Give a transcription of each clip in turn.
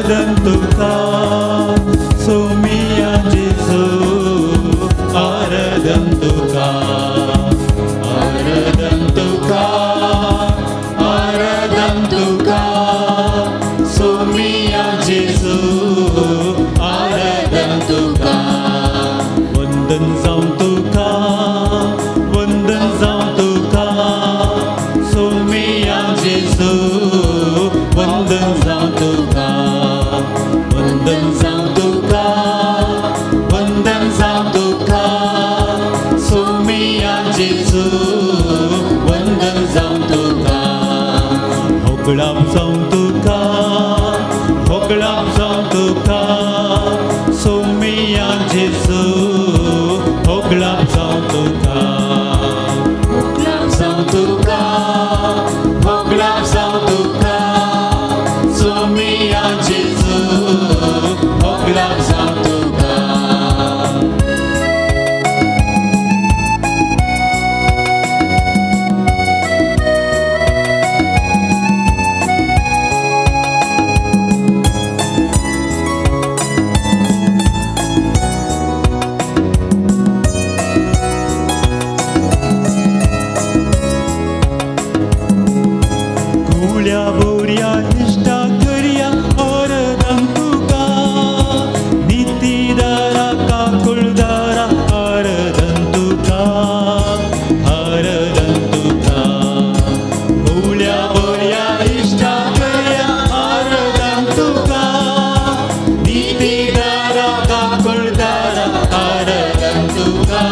Tuka, Sumia Jesu, Aradam Tuka, Aradam Tuka, Aradam Tuka, Sumia Jesu, Aradam Tuka, Vandan Sam Tuka, Vandan Sam Tuka, Sumia Jesu, Vandan Sam Tuka. Vandan Sam Tuka, Vandan Sam Tuka, Sumia Jesu, Vandan Sam Tuka, Hoglam Sam Tuka, Hoglam Sam Tuka, Sumia Jesu, Hoglam Sam Tuka, Hoglam Sam Tuka, Hoglam Sam Tuka, Sumia Jesu. Hoglam Sam Tuka. Gulya Burya Ishta Karya Aradam Tuka, Nitidara Kakuldara Aradam Tuka, Aradam Tuka. Gulya Burya Ishta Karya Aradam Tuka, Nitidara Kakuldara Aradam Tuka,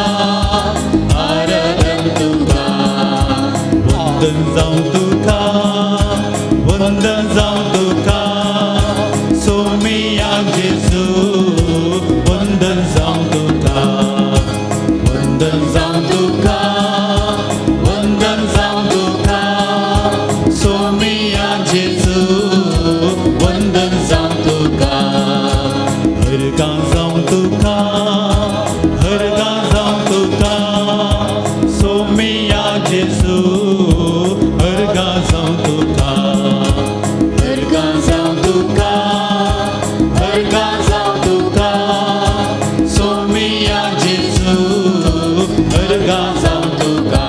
Aradam Tuka. Vandan Sam Tuka, Vandan Sam Tuka, Sumia Jesu, Vandan Sam Tuka, Vandan Sam Tuka, Vandan Sam Tuka, Sumia Jesu, Vandan Sam Tuka, Harga Sam Tuka, Harga Sam Tuka, Sumia Jesu, Harga Sam Tuka. Harga Sam Tuka, Harga Sam Tuka, Sumia Jesu, Harga Sam Tuka.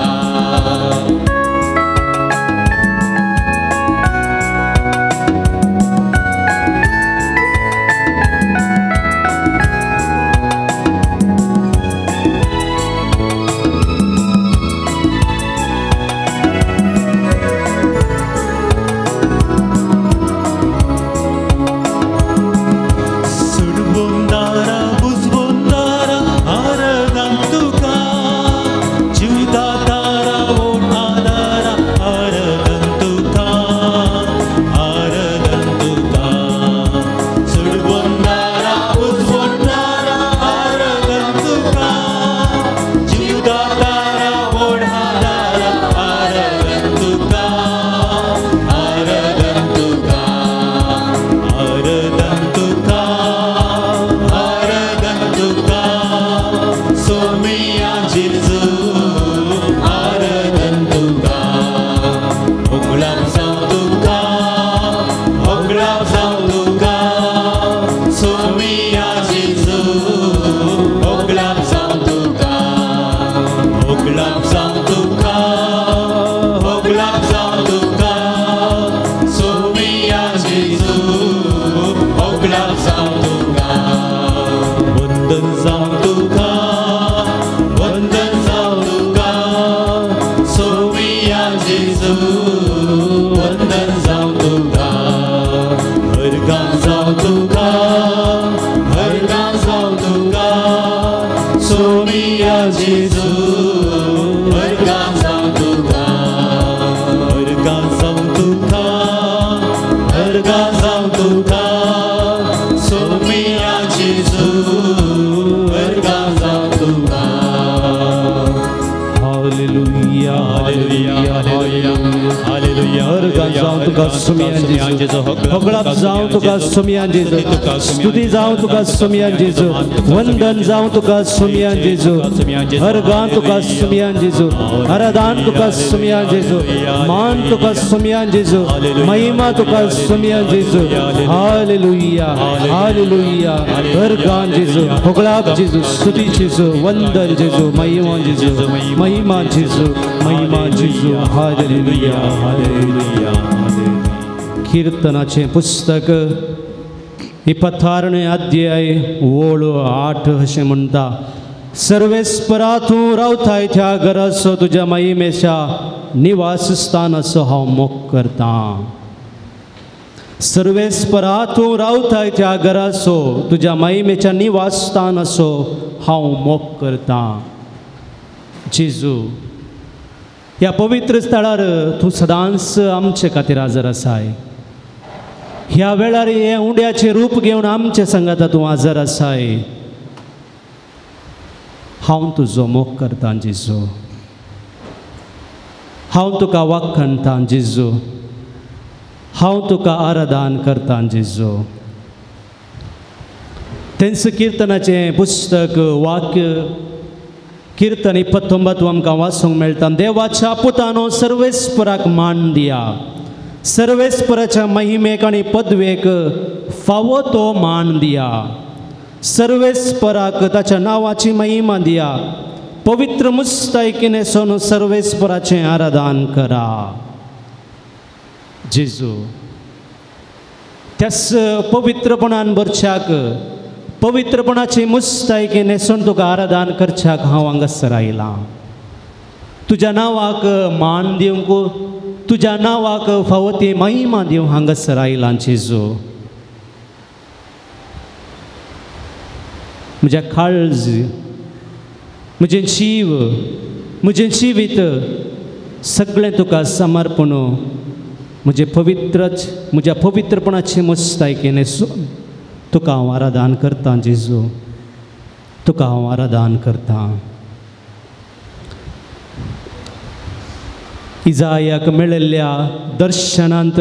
Sudbundara, Busbundara, Aradam Tuka, Judatara, Vodadara, Aradam Tuka, Aradam Tuka. Sudbundara, Busbundara, Aradam Tuka, Judatara, Vodadara, Aradam Tuka, Aradam Tuka, Aradam Tuka. Aradam Tuka, Sumia Jesu, Aradam Tuka, Hoglam Sam Tuka, Hoglam Sam Tuka, Sumia Jesu, Hoglam Sam Tuka, Hoglam Sam Tuka, Hoglam Sam Tuka, Sumia Jesu, Hoglam Sam Tuka. Vandan Sam Tuka, Vandan Sam Tuka, Sumia Jesu, Vandan Sam Tuka. Harga Sam Tuka, Harga Sam Tuka, Sumia Jesu, Harga Sam Tuka. Harga Sam Tuka, Harga Sam Tuka, Sumia Jesu, Harga Sam Tuka. Hallelujah, Hallelujah, Hallelujah, Hallelujah, Harga Sam तुका सुमयान जेजू होगळाप जावं तुका सुमयान जेजू स्तुती जावं तुका सुमयान जेजू वंदन जावं तुका सुमयान जेजू हरगान तुका सुमयान जेजू आराधन तुका सुमयान जेजू मान तुका सुमयान जेजू महिमा तुका सुमयान जेजू हालेलुया हालेलुया हरगान जेजू होगळाप जेजू स्तुती जेजू वंदन जेजू महिमा जेजू महिमा जेजू महिमा जेजू हालेलुया हालेलुया कीर्तनाचे पुस्तक 26 अध्याय ओळ 8 अशें म्हणटा सर्वेस्परा तूं रावताय त्या घराचो तुज्या महिमेच्या निवासस्थानाचो हांव मोग करता सर्वेस्परा तूं रावताय त्या घराचो तुज्या महिमेच्या निवासस्थानाचो हांव मोग करता जेजू ह्या पवित्र स्थळार तूं सदांच आमचे खातीर हजर आसाय ह्या वेळार हे उंड्याचे रूप घेवन आमच्या संगाता तूं हजर आसाय हांव तुजो मोग करता जेजू हांव तुका वखणटा जेजू हांव तुका आराधन करता जेजू तेंच कीर्तनाचें पुस्तक वाक्य कीर्तन 29 आमकां वाचूंक मेळटा देवाच्या पुतानो सर्वेस्पराक मान दिया सर्वेस्पराच्या महिमेक आनी पदवेक फावो तो मान दिया सर्वेस्पराक ताच्या नांवाची महिमा दिया पवित्र मुस्तायकीने सोन सर्वेस्पराचें आराधन करा जेजू त्याच पवित्रपणान भरच्याक पवित्रपणाची मुस्तायकी नेसून तुका आराधन करच्याक हांव हांगासर आयलां तुज्या नांवाक मान दिवंक तुज्या नांवाक फावो ती महिमा दिवंक हांगासर आयलां जेजू म्हज्या काळज म्हजें जीव म्हजें जिवीत सगळें तुका समर्पण म्हज्या पवित्रपणाची मुस्तायकी नेसून तुका हांव आराधन करता जेजू तुका हांव आराधन करता इजायाक मेळिल्ल्या दर्शनांत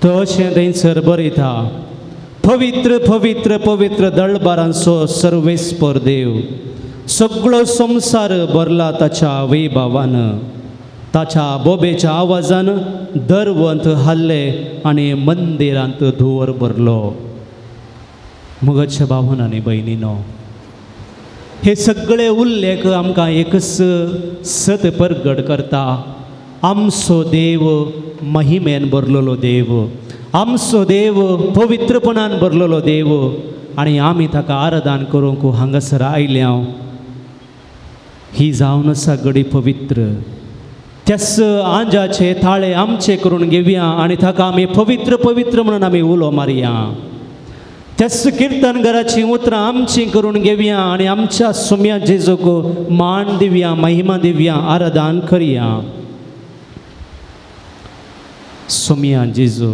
तो अशें थंयसर बरयता पवित्र पवित्र पवित्र दळबारांचो सर्वेस्पर देव सगळो संवसार भरला ताच्या वैभवान ताच्या बोबेच्या आवाजान दरवंत हल्ले आनी मंदिरांत धुंवर भरलो म्हज्या भावन आनी भयणीनो हे सगळे उल्लेख आमकां एकच सत परगट करता आमचो देव महिमेन भरलेलो देव आमचो देव पवित्रपणान भरलेलो देव आनी आमी ताका आराधन करूंक हांगासर आयल्या ही जावन आसा गडी पवित्र त्याच आंजाचे थाळे आमचे करून घेवया आनी ताका आमी पवित्र पवित्र म्हणून आमी उलो मारया त्याच कीर्तन घराची उतरां आमची करून घेवया आनी आमच्या सुम्या जेजूक मान दिवया महिमा दिवया आराधन करया सुम्या जेजू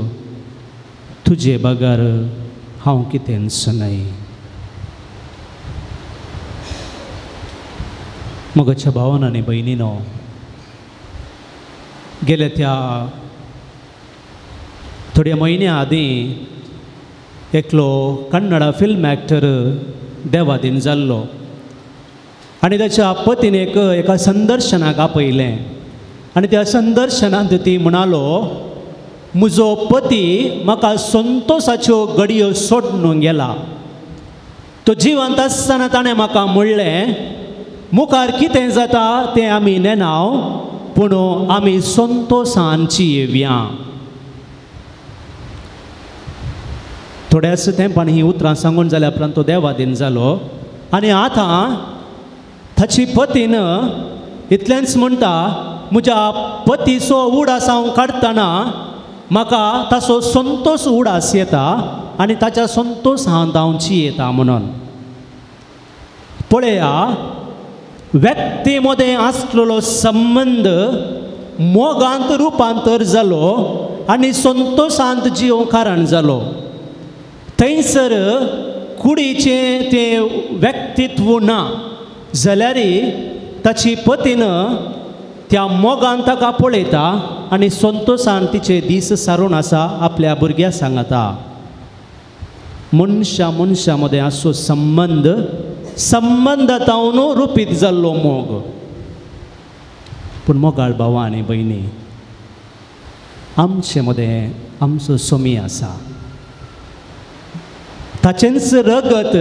तुजे बगार हांव कितेंच न्हय म्हज्या भावान आनी भयणीनो गेल्या त्या थोड्या म्हयन्या आदीं एकलो कन्नडा फिल्म एक्टर देवादीन जाल्लो आनी ताच्या पतीन एका संदर्शनाक आपयलें आनी त्या संदर्शनांत ती म्हणालो म्हजो पती म्हाका संतोशाच्यो घडयो सोडून गेला तो जिवंत आसतना ताणें म्हाका म्हणलें मुखार कितें जाता तें आमी नेनाव पूण आमी संतोशांची येवया थोड्याच तेंपान ही उतरां सांगून जाल्या उपरांत तो देवादीन जालो आनी आतां ताची पतीन इतलेंच म्हणटा म्हज्या पतीचो उडास हांव काडटना म्हाका ताचो संतोश उडास येता आनी ताच्या संतोशांत हांव जियेता म्हणून पळया व्यक्ती मदें आसलेलो संबंद मोगांत रुपांतर जालो आनी संतोशांत जिवोवंक कारण जालो थंयसर कुडीचें तें व्यक्तित्व ना जाल्यार ताची पतीन त्या मोगान ताका पळयता आनी संतोशान तिचे दीस सारून आसा आपल्या भुरग्याक सांगता. मनशा मदें आसो संबंदांतावन रुपीत जाल्लो मोग. पूण मोगाळ भावा आनी भयणी, आमचे मदें आमचो सोमी आसा. ताचेंच रगत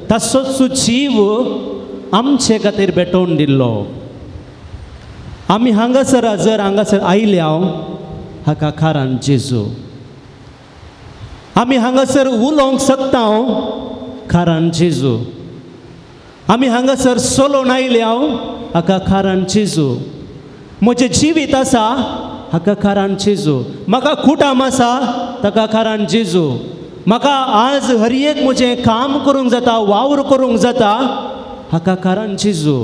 तसोच जीव आमचे खातीर भेटोवन दिल्लो. आमी हांगासर आयल्या हाका खारान जेजू. आमी हांगासर उलोवंक शकता खारान जेजू. आमी हांगासर सोलोन आयल्या हाका खारान जेजू. म्हजें जिवीत आसा हाका खारान जेजू. म्हाका कुटाम आसा ताका खारान जेजू. म्हाका आज हर एक म्हजें काम करूंक जाता, वावर करूंक जाता हाका खारान जेजू.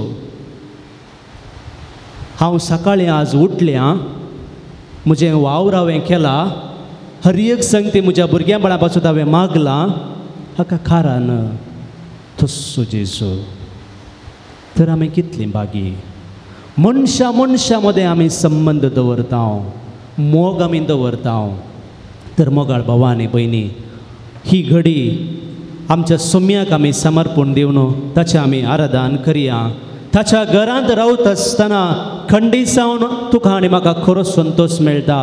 हांव सकाळीं आज उठलें, म्हजें वावर हांवें केलां, हर एक संगती म्हज्या भुरग्यां पासून हांवें मागलां हाका खारान तस्सो जेजू. तर आमी कितलीं बागी. मनशा मदें आमी संबंद दवरता, मोग आमी दवरता. तर मोगाळ भावा आनी भयणी, ही घडी आमच्या सोम्याक आमी समर्पण दिवन ताचें आमी आराधन करया. ताच्या घरांत रावत आसतना खंडी सावन तुका आनी म्हाका खरो संतोष मेळटा.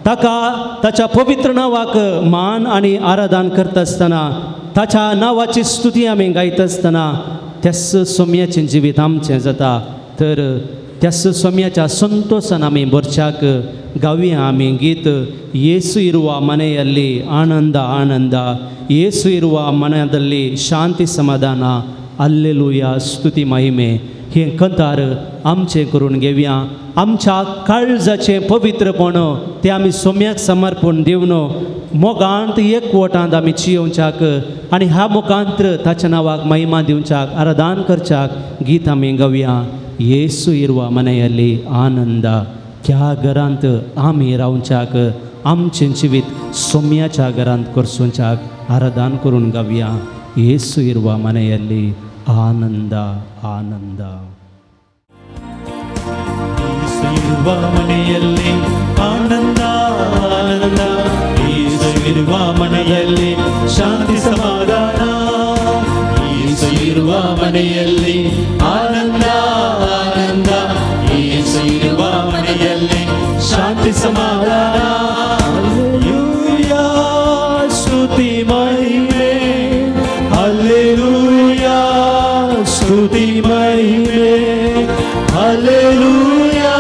ताका ताच्या पवित्र नांवाक मान आनी आराधन करता आसतना, ताच्या नांवाची स्तुती आमी गायता आसतना त्याच सोम्याचें जिवीत आमचें जाता. तर त्याच सोम्याच्या संतोषान आमी भरच्याक गावया आमी गीत. येसु इरुवा ಮನೆಯಲ್ಲಿ ಆನಂದ ಆನಂದ, येसु इरुवा ಮನೆಯಲ್ಲಿ ಶಾಂತಿ ಸಮಾಧಾನ, हल्लेलुया स्तुती महिमे. हे कंतार आमचें करून घेवया. आमच्या काळजाचें पवित्रपण तें आमी सोम्याक समर्पण दिवन मोगांत एकवटांत आमी जियोवच्याक आनी ह्या मुखांत्र ताच्या नांवाक महिमा दिवच्याक, आराधन करच्याक गीत आमी गावया. येसु इरुवा ಮನೆಯಲ್ಲಿ आनंद. त्या घरांत आमी रावच्याक, आमचें जिवीत सोम्याच्या घरांत करसूच्याक आराधन करून गावया. येसु इरुवा ಮನೆಯಲ್ಲಿ आनंद आनंद. येसु इरुवा ಮನೆಯಲ್ಲಿ ಆನಂದ ಆನಂದ, येसु इरुवा ಮನೆಯಲ್ಲಿ ಶಾಂತಿ ಸಮಾಧಾನ, येसु इरुवा ಮನೆಯಲ್ಲಿ ಆನಂದ ಆನಂದ, येसु इरुवा ಮನೆಯಲ್ಲಿ ಶಾಂತಿ ಸಮಾಧಾನ. ಹಲ್ಲೆಲೂಯಾ ಸ್ತುತಿ ಮಹಿಮೆ, ಹಲ್ಲೆಲೂಯಾ ಸ್ತುತಿ ಮಹಿಮೆ, ಹಲ್ಲೆಲೂಯಾ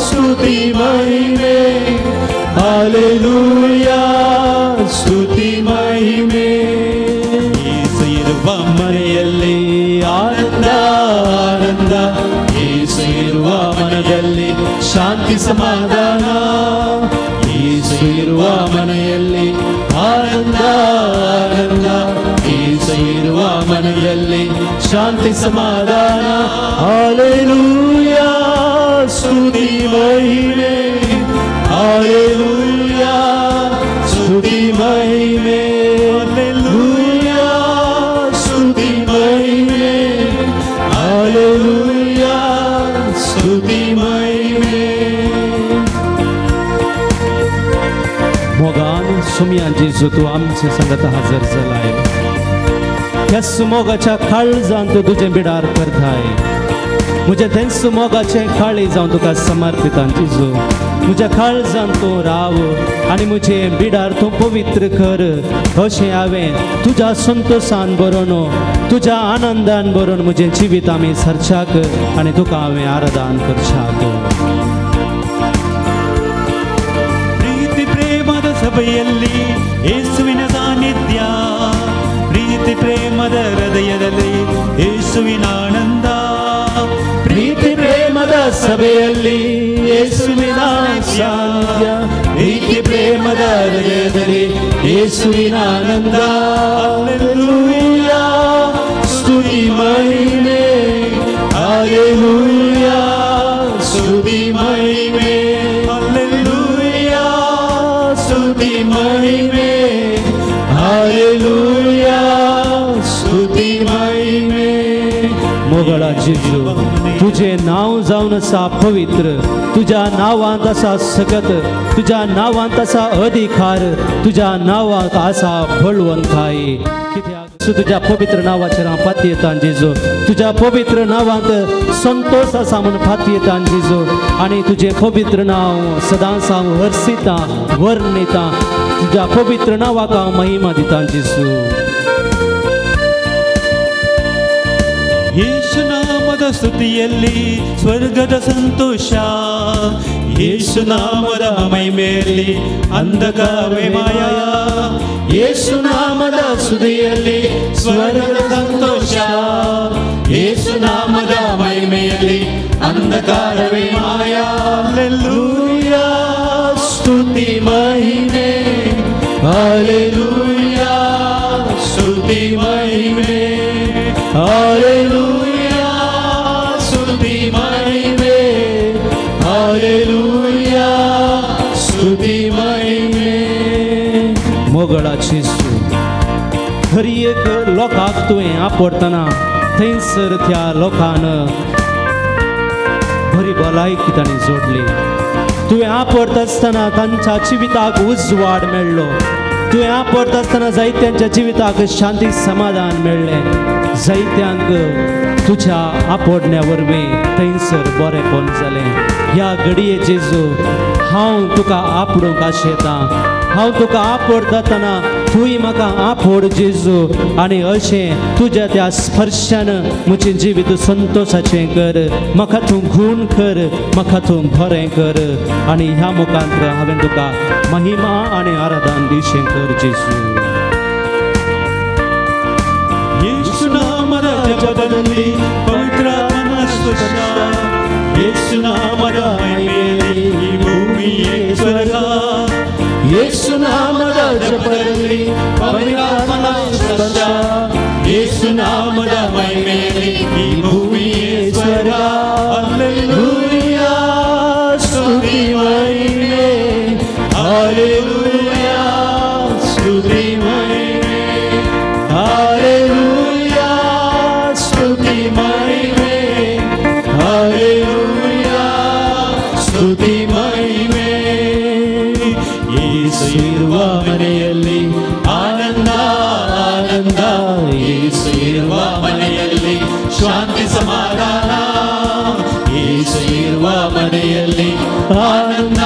ಸ್ತುತಿ ಮಹಿಮೆ, ಹಲ್ಲೆಲೂಯಾ ಸ್ತುತಿ ಮಹಿಮೆ. येसु इरुवा ಮನೆಯಲ್ಲಿ ಆನಂದ ಆನಂದ, येसु इरुवा ಮನೆಯಲ್ಲಿ ಶಾಂತಿ ಸಮಾಧಾನ, येसु इरुवा ಮನೆಯಲ್ಲಿ ಆನಂದ ಆನಂದ, येसु इरुवा ಮನೆಯಲ್ಲಿ ಶಾಂತಿ ಸಮಾಧಾನ. ಹಲ್ಲೆಲೂಯಾ ಸ್ತುತಿ ಮಹಿಮೆ, ಹಲ್ಲೆಲೂಯಾ ಸ್ತುತಿ ಮಹಿಮೆ, ಹಲ್ಲೆಲೂಯಾ ಸ್ತುತಿ ಮಹಿಮೆ, ಹಲ್ಲೆಲೂಯಾ ಸ್ತುತಿ ಮಹಿಮೆ. मोगान सोम्या जेजू तूं आमचे संगत हजर जालाय. त्याच मोगाच्या काळजांत तूं तुजें बिडार करताय. म्हज्या तेच मोगाचे काळी जावन तुका समर्पित जेजू. म्हज्या काळजांत तूं राव आनी म्हजें बिडार तूं पवित्र कर. अशें हांवें तुज्या संतोशान बरोवन, तुज्या आनंदान बरोवन म्हजें जिवीत आमी सरच्याक आनी तुका हांवें आराधन करच्याक. ಸಭೆಯಲ್ಲಿ ಯೇಸುವಿನ ಸಾನ್ನಿಧ್ಯ, ಪ್ರೀತಿ ಪ್ರೇಮದ ಹೃದಯದಲ್ಲಿ ಯೇಸುವಿನ ಆನಂದ. ಪ್ರೀತಿ ಪ್ರೇಮದ ಸಭೆಯಲ್ಲಿ ಯೇಸುವಿನ ಸಾನ್ನಿಧ್ಯ, ಪ್ರೀತಿ ಪ್ರೇಮದ ಹೃದಯದಲ್ಲಿ ಯೇಸುವಿನ ಆನಂದ. ಹಲ್ಲೆಲೂಯಾ ಸ್ತುತಿ ಮಹಿಮೆ, ಹಲ್ಲೆಲೂಯಾ ಸ್ತುತಿ ಮಹಿಮೆ, ಹಲ್ಲೆಲೂಯಾ ಸ್ತುತಿ ಮಹಿಮೆ, ಹಲ್ಲೆಲೂಯಾ ಸ್ತುತಿ ಮಹಿಮೆ. ಮೊಗಳ ಜೀಜು तुझे नाव जावन आसा पवित्र, तुझ्या नांवांत आसा सकत, तुझ्या नांवांत आसा अधिकार, तुझ्या नांवांत आसा बळवंताय. कित्याक तुझ्या पवित्र नांवाचेर हांव फाती येता जेजू. तुझ्या पवित्र नांवांत संतोष आसा म्हूण फाती येता जेजू. आनी तुझें पवित्र नांव सदांच हांव हर्सिता, वर्णिता. तुझ्या पवित्र नांवाक हांव महिमा दिता जेजू. ಯೇಸುನಾಮದ ಸ್ತುತಿಯಲ್ಲಿ ಸ್ವರ್ಗದ ಸಂತೋಷ, ಯೇಸುನಾಮದ ಮಹಿಮೆಯಲ್ಲಿ ಅಂಧಕಾರವೇ ಮಾಯ. ಯೇಸುನಾಮದ ಸ್ತುತಿಯಲ್ಲಿ ಸ್ವರ್ಗದ ಸಂತೋಷ, ಯೇಸುನಾಮದ ಮಹಿಮೆಯಲ್ಲಿ ಅಂಧಕಾರವೇ ಮಾಯ. ಹಲ್ಲೆಲೂಯಾ ಸ್ತುತಿ ಮಹಿಮೆ, ಹಲ್ಲೆಲೂಯಾ ಸ್ತುತಿ ಮಹಿಮೆ, ಹಲ್ಲೆಲೂಯಾ ಸ್ತುತಿ ಮಹಿಮೆ, ಹಲ್ಲೆಲೂಯಾ स्तुती महिमे. मोगळाची सूट खरी एक लोकांक तुवें आपडटना थंयसर त्या लोकान बरी भलायकी तांणी जोडली. तुवें आपडटा आसतना तांच्या जिविताक उजवाड मेळ्ळो. तुवें आपडटा आसतना जायत्यांच्या जिविताक शांती समाधान मेळ्ळें. जायत्यांक तुज्या आपडण्या वरवीं थंयसर बरेंपण जालें. ह्या घडये जेजू हांव तुका आपडूंक आशेतां. हांव तुका आपडटाना तुवें म्हाका आपड जेजू. आनी अशें तुज्या त्या स्पर्शान म्हजें जिवीत संतोशाचें कर. म्हाका तूं गूण कर, म्हाका तूं बरें कर. आनी ह्या मुखांत हांवें तुका महिमा आनी आराधन दिशें कर जेजू. ಯೇಸುನಾಮದ ಜಪದಲ್ಲಿ ಪವಿತ್ರಾತ್ಮನ ಸ್ಪರ್ಶ, ಯೇಸುನಾಮದ ಮಹಿಮೆಯಲ್ಲಿ ಈ ಭೂಮಿಯೇ ಸ್ವರ್ಗ. ಯೇಸುನಾಮದ ಜಪದಲ್ಲಿ ಪವಿತ್ರಾತ್ಮನ ಸ್ಪರ್ಶ, ಯೇಸುನಾಮದ ಮಹಿಮೆಯಲ್ಲಿ ಈ ಭೂಮಿಯೇ ಸ್ವರ್ಗ. ಹಲ್ಲೆಲೂಯಾ ಸ್ತುತಿ ಮಹಿಮೆ, ಹಲ್ಲೆಲೂಯಾ ಸ್ತುತಿ ಮಹಿಮೆ, ಹಲ್ಲೆಲೂಯಾ ಸ್ತುತಿ ಮಹಿಮೆ, ಹಲ್ಲೆಲೂಯಾ ಸ್ತುತಿ ಮಹಿಮೆ. ಯೇಸು ಇರುವ ಮನೆಯಲ್ಲಿ ಆನಂದ ಆನಂದ, ಯೇಸು ಇರುವ ಮನೆಯಲ್ಲಿ ಶಾಂತಿ ಸಮಾಧಾನ. ಯೇಸು ಇರುವ ಮನೆಯಲ್ಲಿ ಆನಂದ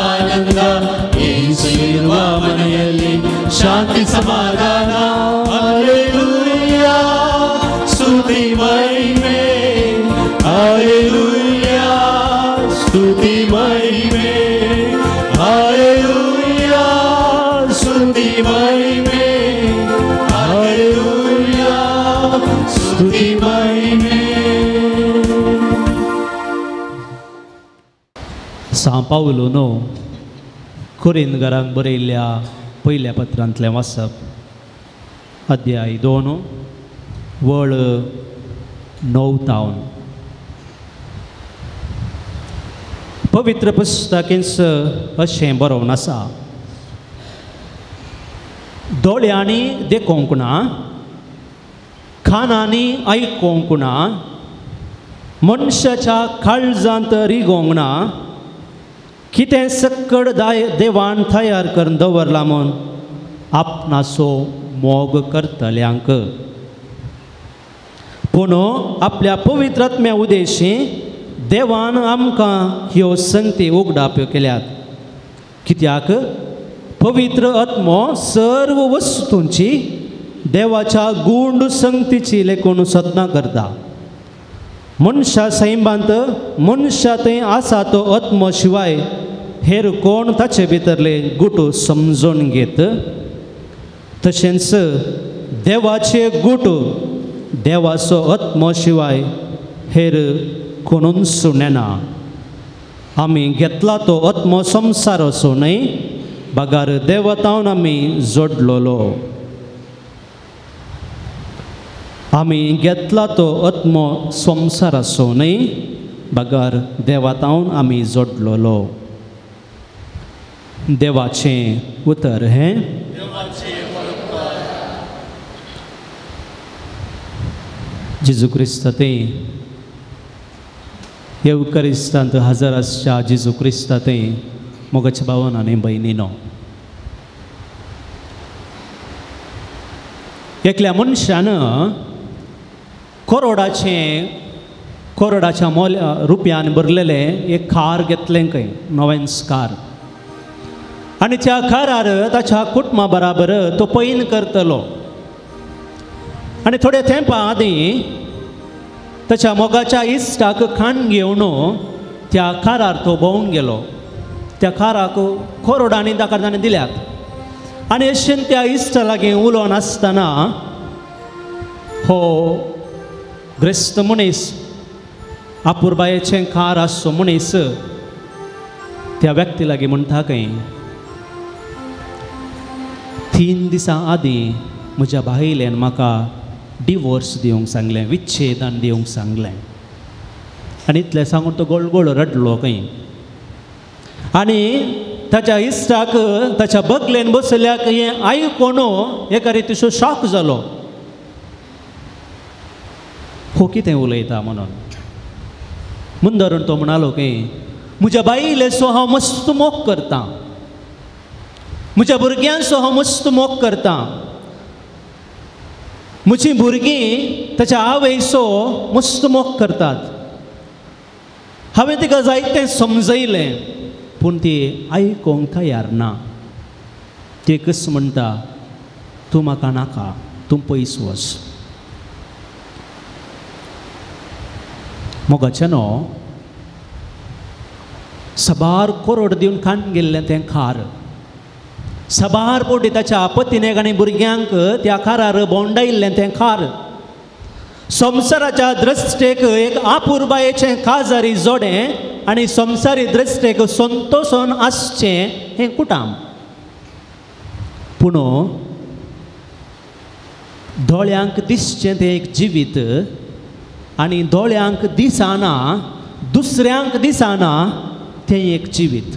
ಆನಂದ, ಯೇಸು ಇರುವ ಮನೆಯಲ್ಲಿ ಶಾಂತಿ ಸಮಾಧಾನ. ಹಲ್ಲೆಲೂಯಾ ಸ್ತುತಿ ಮಹಿಮೆ, ಹಲ್ಲೆಲೂಯಾ ಸ್ತುತಿ ಮಹಿಮೆ, ಹಲ್ಲೆಲೂಯಾ ಸ್ತುತಿ ಮಹಿಮೆ, ಹಲ್ಲೆಲೂಯಾ ಸ್ತುತಿ ಮಹಿಮೆ. सा पावलोनो कोरिंथकारांक बरयल्ल्या पयल्या पत्रांतलें वाचप, अध्याय 2 वळ 9. पवित्र पुस्तकेंच अशें बरोवन आसा, दोळ्यांनी देखूंक ना, कानांनी आयकूंक ना, मनशाच्या काळजांत रिगोंक ना, कितें सक्कड देवान तयार करून दवरला म्हूण आपणाचो मोग करतल्यांक. पूण आपल्या पवित्र आत्म्या उदेशी देवान आमकां ह्यो संगती उगडाप्यो केल्यात. कित्याक पवित्र आत्मो सर्व वस्तूंची देवाच्या गूंड संगतीची लेखून सत्ना करता. मनशा सैमांत मनशा थंय आसा तो आत्मो शिवाय हेर कोण ताचे भितरले गुट समजून घेत. तशेंच देवाचे गुट देवाचो आत्मो शिवाय हेर कोणून सुनेना. आमी घेतला तो आत्मो संसार असो न्हय, बागार देवतावन आमी जोडलोलो. आमी घेतला तो आत्मो संसार असो न्हय, बागार देवतावन आमी जोडलोलो. देवाचें उतर हें. जेजू क्रिस्त तें येवकरिस्तांत हजर आसच्या जेजू क्रिस्तांत मोगाच्या भावान आनी भयणीनो, एकल्या मनशान करोडाच्या रुपयान भरलेलें एक कार घेतलें खंय, नोवेन्स कार, आनी त्या कारार ताच्या कुटुंबा बराबर तो पैन करतलो. आनी थोड्या तेंपा आदीं ताच्या मोगाच्या इश्टाक खाण घेवन त्या कारार तो भोंवून गेलो. त्या काराक करोडांनी ताका ताणें दिल्यात. आनी अशें त्या इश्टा लागीं उलोवन आसतना हो ग्रेस्त मनीस, आपुरबायेचें कार आसचो मनीस त्या व्यक्ती लागीं म्हणटा खंय, 3 दिसां आदीं म्हज्या बायलेन म्हाका डिवोर्स दिवंक सांगलें, विच्छेदन दिवंक सांगलें. आनी इतलें सांगून तो गळगळ रडलो खंय. आनी ताच्या इश्टाक ताच्या बगलेन बसल्याक हें आयकून एका रितीचो शॉक जालो. हो कितें उलयता म्हणून. म्हणून तो म्हणालो की म्हज्या बायलेचो हांव मस्त मोग करतां, म्हज्या भुरग्यांचो हांव मस्त मोग करतां, म्हजीं भुरगीं ताच्या आवयचो मस्त मोग करतात. हांवें तिका जायतें समजयलें पूण ती आयकोंक तयार ना. ती एकच म्हणटा, तूं म्हाका नाका, तूं पयस वच. मोगाचेनो, सबार करोड दिवन खाण गेल्लें तें कार, सबार पोटी ताच्या पत्नीक आनी भुरग्यांक त्या कारार भोंवडायिल्लें तें कार, संवसाराच्या दृश्टेक एक आपुरबायेचें काजारी जोडें आनी संवसारी दृश्टेक संतोषोन आसचें हें कुटाम. पूण दोळ्यांक दिसचें तें एक जिवीत आनी दोळ्यांक दिसना, दुसऱ्यांक दिसना तें एक जिवीत.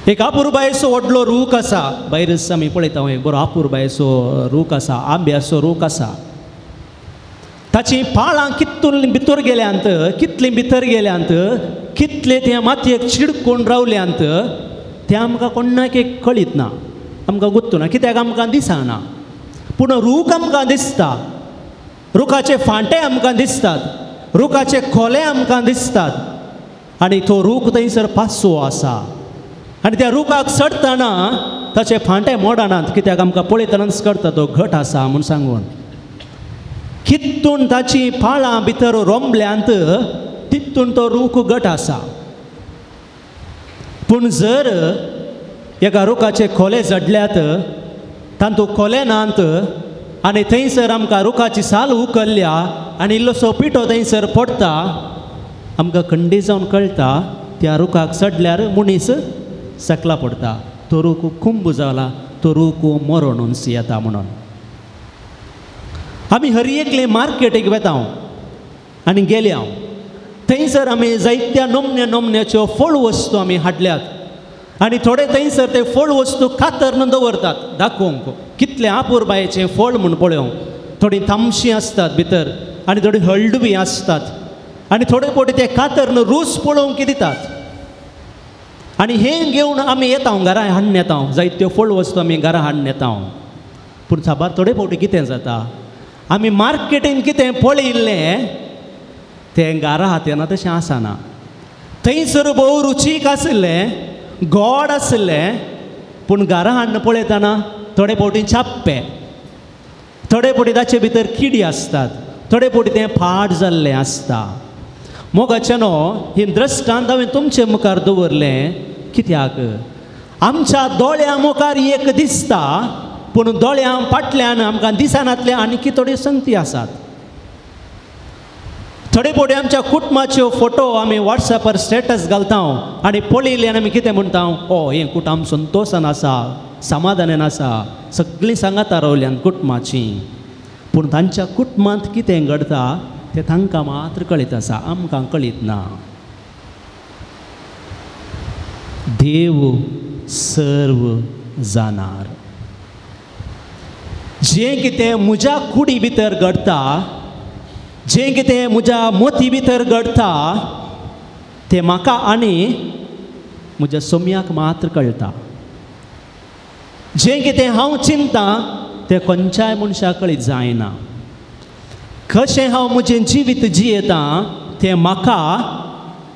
एक आपुरबायेचो व्हडलो रूख आसा, भायरच आमी पळयता एक बरो आपुरबायेचो रूख आसा, आंब्याचो रूख आसा. ताची पाळां कितून भितर गेल्यांत, कितलीं भितर गेल्यांत, कितले त्या मातयेक चिडकून रावल्यांत तें आमकां कोणाक एक कळीत ना, आमकां गुत्तू ना, कित्याक आमकां दिसना. पूण रूख आमकां दिसता, रुखाचे फांटे आमकां दिसतात, रुखाचे खोले आमकां दिसतात. आनी तो रूख थंयसर पासवो आसा. आनी त्या रुखाक चडटना ताचे फांटे मोडनात, कित्याक आमकां पळयतनाच कळटा तो घट आसा म्हूण सांगून. कितून ताची पाळां भितर रोंबल्यांत तितून तो रूख घट आसा. पूण जर एका रुखाचे खोले जडल्यात, तातूंत खोले नात आनी थंयसर आमकां रुखाची साल उखल्ल्या आनी इल्लोसो पिठो थंयसर पडटा, आमकां खंडी जावन कळटा त्या रुखाक चडल्यार मनीस सकला पडटा, तो रूख खुंब जाला, तो रूख मरून येता म्हणून. आमी हर एकले मार्केटीक वेता आनी गेले हांव थंयसर आमी जायत्या नमन्याच्यो फळ वस्तू आमी हाडल्यात. आनी थोडे थंयसर ते फळ वस्तू कातरन दवरतात दाखोवंक, कितले आपुरबायेचें फळ म्हूण पळोवंक. थोडीं तामशीं आसतात भितर आनी थोडी हळडुवी आसतात आनी थोडे फावटी ते कातरन रूच पळोवंक दितात. आनी हें घेवन आमी येता घरा हाडून येता, जायत्यो फळ वस्तू आमी घरा हाडून येता. पूण साबार थोडे फावटी कितें जाता, आमी मार्केटीन कितें पळयल्लें तें घरा हातीना तशें आसना. थंयसर भोव रुचीक आसलें, गोड आसलें, पूण घरा हाडून पळयतना थोडे फावटी छाप्पे, थोडे फावटी ताचे भितर किडी आसतात, थोडे फावटी तें फाट जाल्लें आसता. मोगाचेनो, ही दृश्टांत हांवें तुमचे मुखार दवरलें कित्याक आमच्या दोळ्या मुखार एक दिसता, पूण दोळ्या फाटल्यान आमकां दिसनातले आनी थोड्यो संगती आसात. थोडे फावटी आमच्या कुटुंबाच्यो फोटो आमी वॉट्सॅपार स्टेटस घालता आनी पळयले आनी आमी कितें म्हणटा, हें कुटुंब संतोशान आसा, समाधानान आसा, सगळीं सांगाता रावल्यांत कुटुंबाचीं. पूण तांच्या कुटुंबांत कितें घडटा तें तांकां मात्र कळीत आसा, आमकां कळीत ना. देव सर्व जाणार. जें कितें म्हज्या कुडी भितर घडटा, जें कितें म्हज्या मोती भितर घडटा तें म्हाका आनी म्हज्या सोम्याक मात्र कळटा. जें कितें हांव चिंतां तें खंयच्याय मनशाक कळीत जायना. कशें हांव म्हजें जिवीत जियेतां तें म्हाका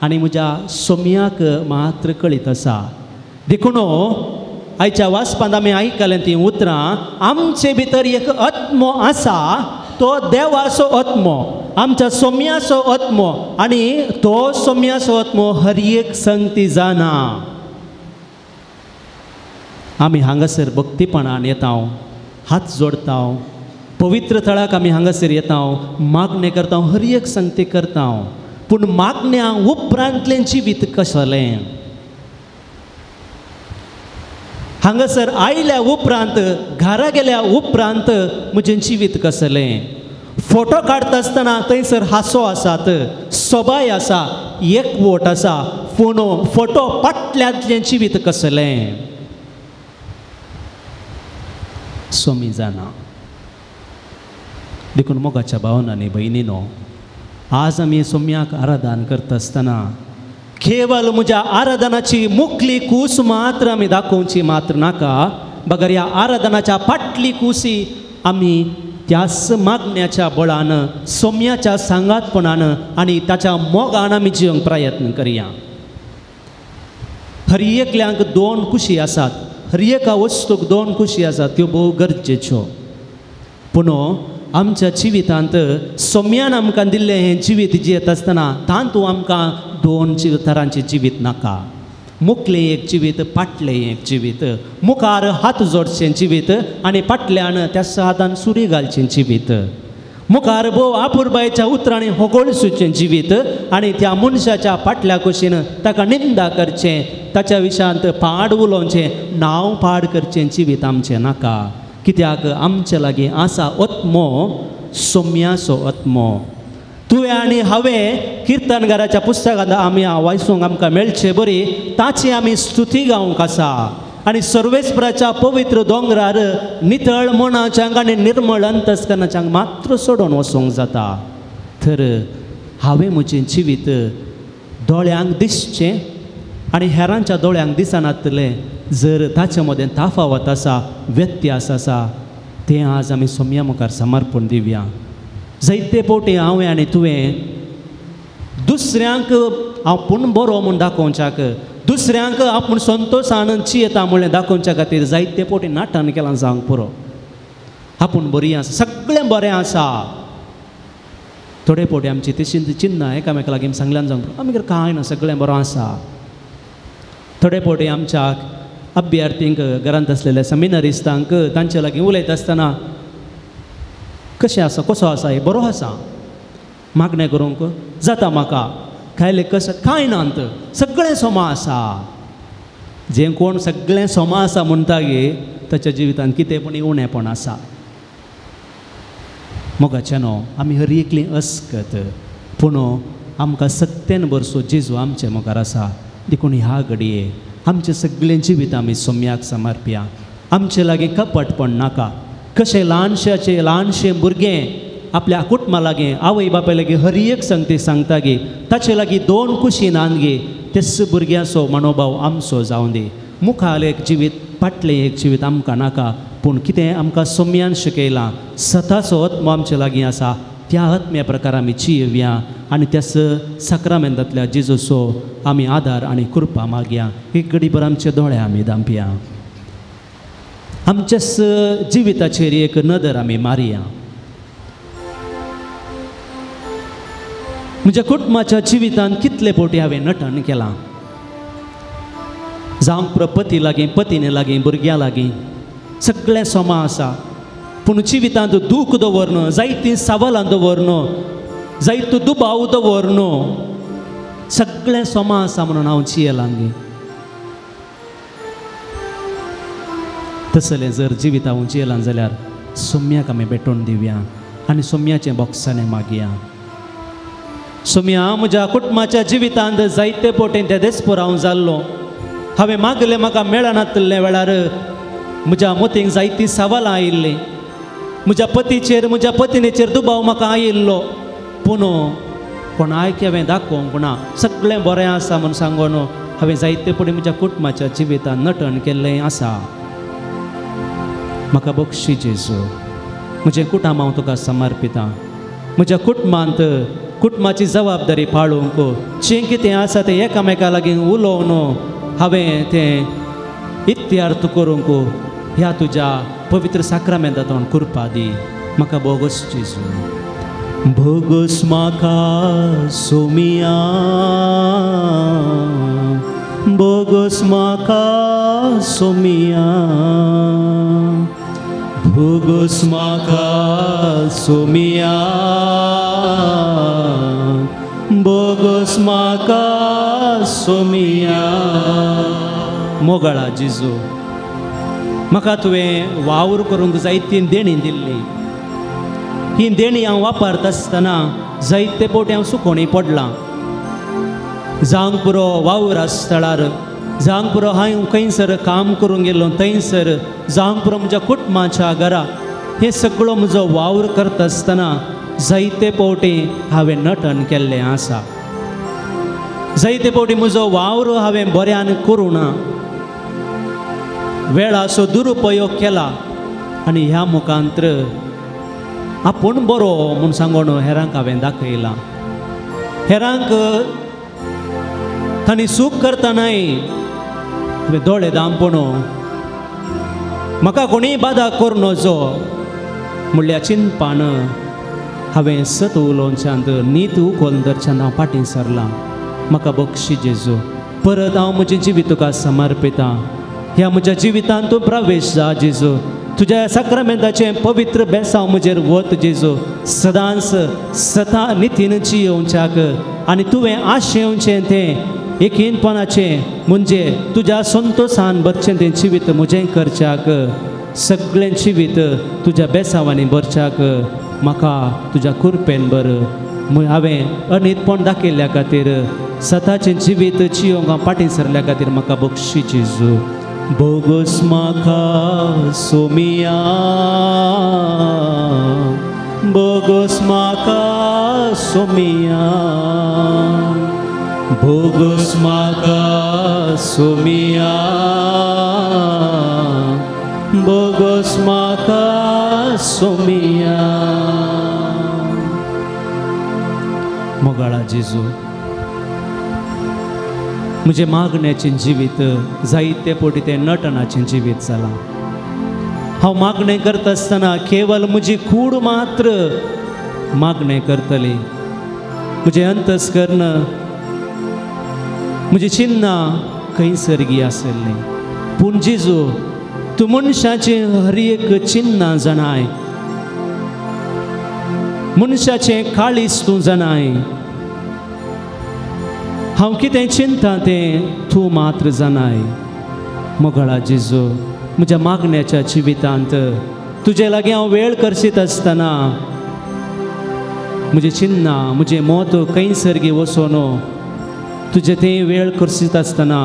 आनी म्हज्या सोम्याक मात्र कळीत आसा. देखून आयच्या वाचपांत आमी आयकलें तीं उतरां, आमचे भितर एक आत्मो आसा, तो देवाचो आत्मो, आमच्या सोम्याचो आत्मो, आनी तो सोम्याचो आत्मो हर एक संगती जाणा. आमी हांगासर भक्तीपणान येता, हात जोडता, पवित्र थळाक आमी हांगासर येता, मागणें करता, हर एक संगती करता. पूण मागण्या उपरांतलें जिवीत कसलें? हांगासर आयल्या उपरांत, घरा गेल्या उपरांत म्हजें जिवीत कसलें? फोटो काडटा आसतना थंयसर हांसो आसात, सोबाय आसा, एकवट आसा, पूण फोटो फाटल्यांतलें जिवीत कसलें? सोमी जाणा. देखून मोगाच्या भावनांनी भयणीनो, आज आमी सोम्याक आराधन करता आसतना केवळ म्हज्या आराधनाची मुखली कूस मात्र आमी दाखोवची मात्र नाका, बगर ह्या आराधनाच्या फाटली कुसी आमी त्याच मागण्याच्या बळान, सोम्याच्या सांगातपणान आनी ताच्या मोगान आमी जिवंक प्रयत्न करया. हर एकल्यांक दोन कुशी आसात, हर एका वस्तूक दोन कुशी आसात, त्यो भोव गरजेच्यो. पूण आमच्या जिवितांत सोम्यान आमकां दिल्लें हें जिवीत जियेत आसतना तातूंत आमकां दोन तरांचें जिवीत नाका. मुखलें एक जिवीत, फाटलें एक जिवीत. मुखार हात जोडचें जिवीत आनी फाटल्यान त्या सादान सुरी घालचें जिवीत. मुखार भोव आपुरबायेच्या उतरांनी होगोळसूचें जिवीत आनी त्या मनशाच्या फाटल्या कुशीन ताका निंदा करचें, ताच्या विशयांत पाड उलोवचें, नांव पाड करचें जिवीत आमचें नाका. कित्याक आमचे लागीं आसा आत्मो, सोम्याचो आत्मो. तुवें आनी हांवें किर्तनकाराच्या पुस्तकांत आमी वाचूंक आमकां मेळचे बरी ताची आमी स्तुती गावंक आसा. आनी सर्वेस्पराच्या पवित्र दोंगरार नितळ मनाच्यांक आनी निर्मळ अंतस्करणाच्यांक मात्र सोडून वचूंक जाता. तर हांवें म्हजें जिवीत दोळ्यांक दिसचें आनी हेरांच्या दोळ्यांक दिसनातलें जर ताचे मदें ताफावत आसा, व्यत्यास आसा, तें आज आमी सोम्या मुखार समर्पण दिवया. जायते फावटी हांवें आनी तुवें दुसऱ्यांक आपूण बरो म्हूण दाखोवच्याक, दुसऱ्यांक आपूण संतोशान जियेता म्हणलें दाखोवच्या खातीर जायते फावटी नाटन केलां जावंक पुरो. आपूण बरी आसा, सगळें बरें आसा. थोडे फावटी आमची तशी चिन्नां एकामेका लागीं सांगल्यान जावंक पुरो, आमी कांय ना, सगळें बरो आसा. थोडे फावटी आमच्या अभ्यार्थींक, घरांत आसलेल्या सेमिनारिस्टांक तांचे लागीं उलयता आसतना कशें आसा, कसो आसा, हे बरो आसा, मागणें करूंक जाता म्हाका, खायले कशें कांय नात, सगळें सोमा आसा. जें कोण सगळें सोमा आसा म्हणटा गे ताच्या जिवितांत कितें पूण उणेंपण आसा. मोगाचें न्हू, आमी हर एकलीं अस्कत, पूण आमकां सत्तेन भरसो जेजू आमचे मुखार आसा. देखून ह्या घडये आमचें सगळें जिवीत आमी सोम्याक समर्पया. आमचे लागीं कपटपण नाका. कशें ल्हानशें भुरगें आपल्या कुटुंबा लागीं, आवय बापाय लागीं हर एक संगती सांगता गे, ताचे लागीं दोन कुशी नान गे, तेच भुरग्याचो मनोभाव आमचो जावं दी. मुखार एक जिवीत, फाटलें एक जिवीत आमकां नाका, पूण कितें आमकां सोम्यान शिकयलां, सताचो आत्मो आमचे लागीं आसा, त्या आत्म्या प्रकार आमी जियेवया आनी त्याच सक्रामेंतांतल्या जेजूचो आमी आदार आनी कृपा मागया. एक घडीभर आमचे दोळे आमी धांपया. आमच्याच जिविताचेर एक नदर आमी मारया. म्हज्या कुटुंबाच्या जिवितांत कितले फावटी हांवें नटण केलां. जावं पुरो पती लागीं, पत्नी लागीं, भुरग्यां लागीं सगळें सोमा आसा, पूण जिवितांत दूख दवरन, जायतीं सवालां दवरन, जायतो दुबाव दवरन सगळें सोमा आसा म्हणून हांव जियेलां गे. तसलें जर जिवीत हांव जियेलां जाल्यार सोम्याक आमी भेटोवन दिवया आनी सोम्याचें बोगसाणें मागया. सोम्या, म्हज्या कुटुंबाच्या जिवितांत जायते फावटी त्या देस्पर हांव जाल्लो. हांवें मागलें, म्हाका मेळनातले वेळार म्हज्या मतीक जायतीं सवालां आयिल्लीं. म्हज्या पतीचेर, म्हज्या पत्नीचेर दुबाव म्हाका आयिल्लो. पूण कोणाक हांवें दाखोवंक ना सगळें बरें आसा म्हूण सांगून हांवें जायते पडी म्हज्या कुटुंबाच्या जिवितांत नटण केल्लें आसा. म्हाका बक्षी जेजू, म्हजें कुटुंब हांव तुका समर्पितां. म्हज्या कुटुंबाची जबाबदारी पाळूंक जें कितें आसा तें एकामेका लागीं उलोवन हांवें तें इत्यार्थ करूंक ह्या तुज्या पवित्र साक्रामेंतांत कृपा दी. म्हाका बोगस जेजू. बोगस म्हाका सोमिया, बोगस म्हाका सोमिया, बोगस म्हाका सोमिया, बोगस म्हाका सोमिया. मोगळा जेजू, म्हाका तुवें वावर करूंक जायती देणी दिल्ली. ही देणी हांव वापरता आसतना जायते फावटी हांव सुकोणी पडलां. जावंक पुरो वावर आसतळार, जावंक पुरो हांव खंयसर काम करूंक गेलो थंयसर, जावंक पुरो म्हज्या कुटुंबाच्या घरा, हे सगळो म्हजो वावर करता आसतना जायते फावटी हांवें नटण केल्लें आसा. जायते फावटी म्हजो वावर हांवें बऱ्यान करूं ना, वेळाचो दुरुपयोग केला आनी ह्या मुखांत्र आपूण बरो म्हूण सांगून हेरांक हांवें दाखयलां. हेरांक तांणी सूख करतानाय हांवें दोळे धांपूण म्हाका कोणीय बादा करूं नजो म्हणल्या चिंतपान हांवें सत उलोवच्यांत नीत उखोवन धरच्यांत हांव फाटीं सरलां. म्हाका बक्षी जेजू, परत हांव म्हजें जिवीत तुका समर्पितां. ह्या म्हज्या जिवितांत तूं प्रवेश जा जेजू. तुज्या साक्रामेंताचें पवित्र बेसांव म्हजेर वत जेजू. सदांच सता नितीन जियोवच्याक आनी तुवें आशेवचें तें एकीनपणाचें म्हणजे तुज्या संतोशान भरचें तें जिवीत म्हजें करच्याक, सगळें जिवीत तुज्या बेसांवांनी भरच्याक म्हाका तुज्या कृपेन भर. हांवें अनितपण दाखयल्ल्या खातीर, सताचें जिवीत जियोवंक हांव फाटीं सरल्या खातीर म्हाका बक्षी जेजू. बोगस म्हाका सोमिया, बोगस म्हाका सोमिया, बोगस म्हाका सोमिया, बोगस म्हाका सोमिया. मोगळा जेजू, म्हजें मागण्याचें जिवीत जायते फावटी तें नटणाचें जिवीत जालां. हांव मागणें करता आसतना केवल म्हजी कूड मात्र मागणें करतली. म्हजें अंतस्करण, म्हजी चिन्नां खंयसरगी आसलीं. पूण जेजू, तूं मनशाचें हर एक चिन्नां जाणाय, मनशाचें काळीज तूं जाणाय. हांव कितें चिंता तें तूं मात्र जाणाय. मोगळा जेजू, म्हज्या मागण्याच्या जिवितांत तुजे लागीं हांव वेळ करशीत आसतना म्हजें चिन्नां, म्हजें मोत खंयसरगी वचोन तुजें तें वेळ करशीत आसतना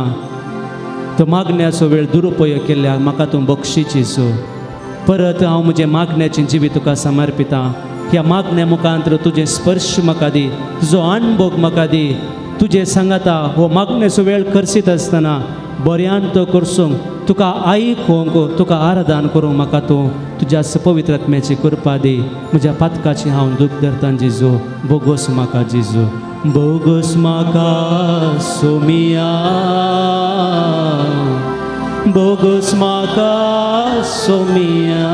तो मागण्याचो वेळ दुरुपयोग केल्ल्याक म्हाका तूं बक्षी जेजू. परत हांव म्हजें मागण्याचें जिवीत तुका समर्पितां. ह्या मागण्या मुखांत्र तुजें स्पर्श म्हाका दी, तुजो अणभव म्हाका दी. तुजे सांगाता हो मागण्याचो वेळ करशीत आसतना बऱ्यान तो करसूंक, तुका आयकूंक, तुका आराधन करूंक म्हाका तूं तुज्या पवित्र आत्म्याची कृपा दी. म्हज्या पातकाची हांव दूख धरतां जेजू. बोगस म्हाका जेजू. बोगस म्हाका सोमिया, बोगस म्हाका सोमिया,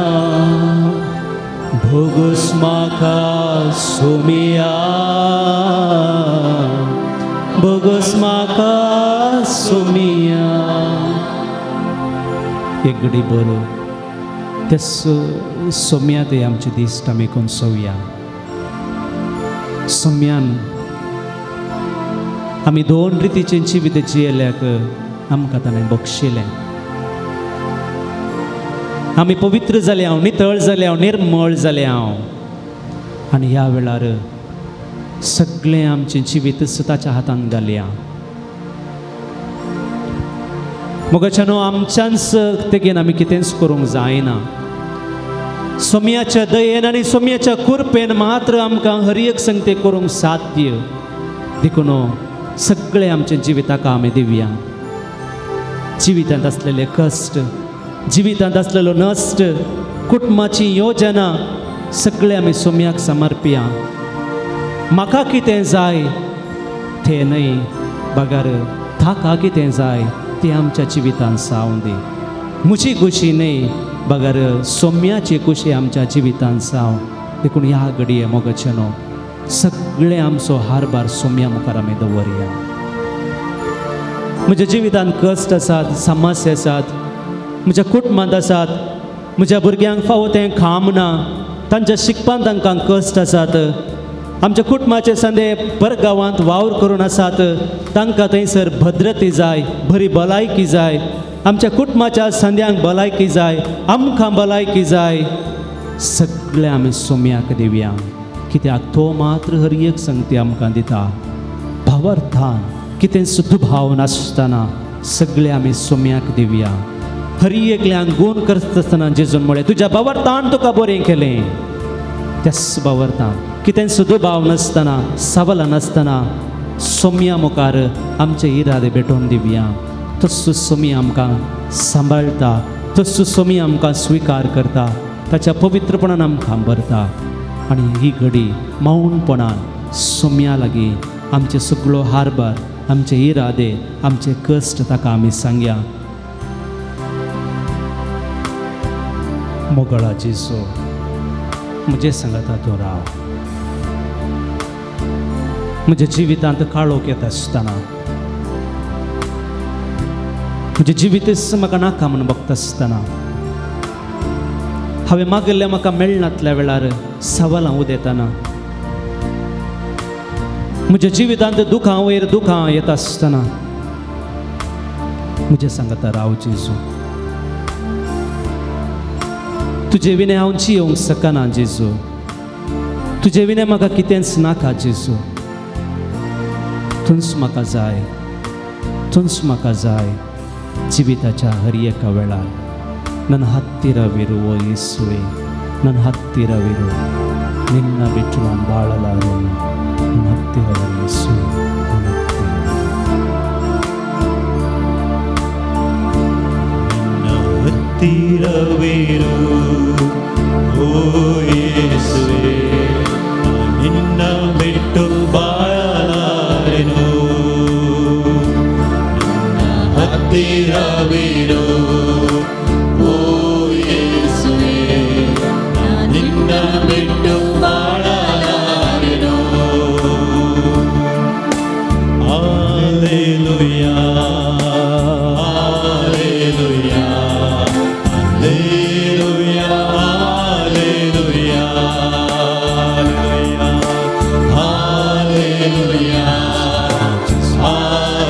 बोगस म्हाका सोमिया, बोगस म्हाका सोमिया. एक घडी बरो त्या सोम्या ते आमचे दिश्ट आमी कोण सोवया. सोम्यान आमी दोन रितीचें जिवीत जियेल्याक आमकां ताणें बक्षिलें. आमी पवित्र जाले हांव, नितळ जाले हांव, निर्मळ जाले हांव. आनी ह्या वेळार सगळें आमचें जिवीत ताच्या हातांत घालया. मोगाच्यानो आमच्याच तेगेन आमी कितेंच करूंक जायना. सोम्याच्या दयेन आनी सोम्याच्या कृपेन मात्र आमकां हर एक संगती करूंक साध्य देखून सगळे आमच्या जिविताक आमी दिवया. जिवितांत असलेले कश्ट, जिवितांत असलेलो नश्ट, कुटुंबाची योजना सगळे आमी सोम्याक समर्पया. म्हाका कितें जाय तें न्हय बगर ताका कितें जाय तें आमच्या जिवितांत जावं दी. म्हजी खुशी न्हय बगर सोम्याची खुशी आमच्या जिवितांत जावं. देखून ह्या घडये मोगचेनो सगळे आमचो हारभार सोम्या मुखार आमी दवरया. म्हज्या जिवितांत कश्ट आसात, समस्या आसात, म्हज्या कुटुंबांत आसात, म्हज्या भुरग्यांक फावो तें खाम ना, तांच्या शिकपान तांकां कश्ट आसात, आमच्या कुटुंबाचे संदे परगांवांत वावर करून आसात, तांकां थंयसर भद्रती जाय, बरी भलायकी जाय, आमच्या कुटुंबाच्या संद्यांक भलायकी जाय, आमकां भलायकी जाय, सगळे आमी सोम्याक दिवया. कित्याक तो मात्र हर एक संगती आमकां दिता. भावार्थान कितें सुद्दां भाव नासतना सगळे आमी सोम्याक दिवया. हर एकल्यांक गूण करता आसतना जेजून म्हळें तुज्या भावार्थान तुका बरें केलें. त्याच भावार्थान कितें सुद्दां भाव नासतना, सवाल नासतना सोम्या मुखार आमचे इरादे भेटोवन दिवया. तसो सोमी आमकां सांबाळटा, तसो सोमी आमकां स्विकार करता, ताच्या पवित्रपणान आमकां भरता. आनी ही घडी मौनपणान सोम्या लागीं आमचे सगळो हारभार, आमचे इरादे, आमचे कश्ट ताका आमी सांगया. मोगळा जेजू म्हजे सांगाता तूं राव. म्हज्या जिवितांत काळोख येता आसतना, म्हजें जिवीतच म्हाका नाका म्हूण बगता आसतना, हांवें मागिल्लें म्हाका मेळनातल्या वेळार सवालां उदेताना, म्हज्या जिवितांत दुखां वयर दुखां येता आसतना म्हजे सांगता राव जेजू. तुजे विने हांव जियोंक शकना जेजू. तुजे विने म्हाका कितेंच नाका जेजू. तूंच म्हाका जाय, तूंच म्हाका जाय जिविताच्या हर एका वेळार. ನನ್ನ ಹತ್ತಿರವಿರು ಓ ಯೇಸುವೆ, ನನ್ನ ಹತ್ತಿರವಿರು, ನಿನ್ನ ಬಿಟ್ಟು ನಾನು ಬಾಳಲಾರೆನು. ನನ್ನ ಹತ್ತಿರವಿರು ಯೇಸುವೆ, ನನ್ನ ಹತ್ತಿರವಿರು ಓ ಯೇಸುವೆ, ನಿನ್ನ ಬಿಟ್ಟು ಬಾಳಲಾರೆನು. ನನ್ನ ಹತ್ತಿರವಿರು ಬಿಟ್ಟು ಬಾಳಲಾರೆನು. Hallelujah, hallelujah, hallelujah, hallelujah, hallelujah, hallelujah,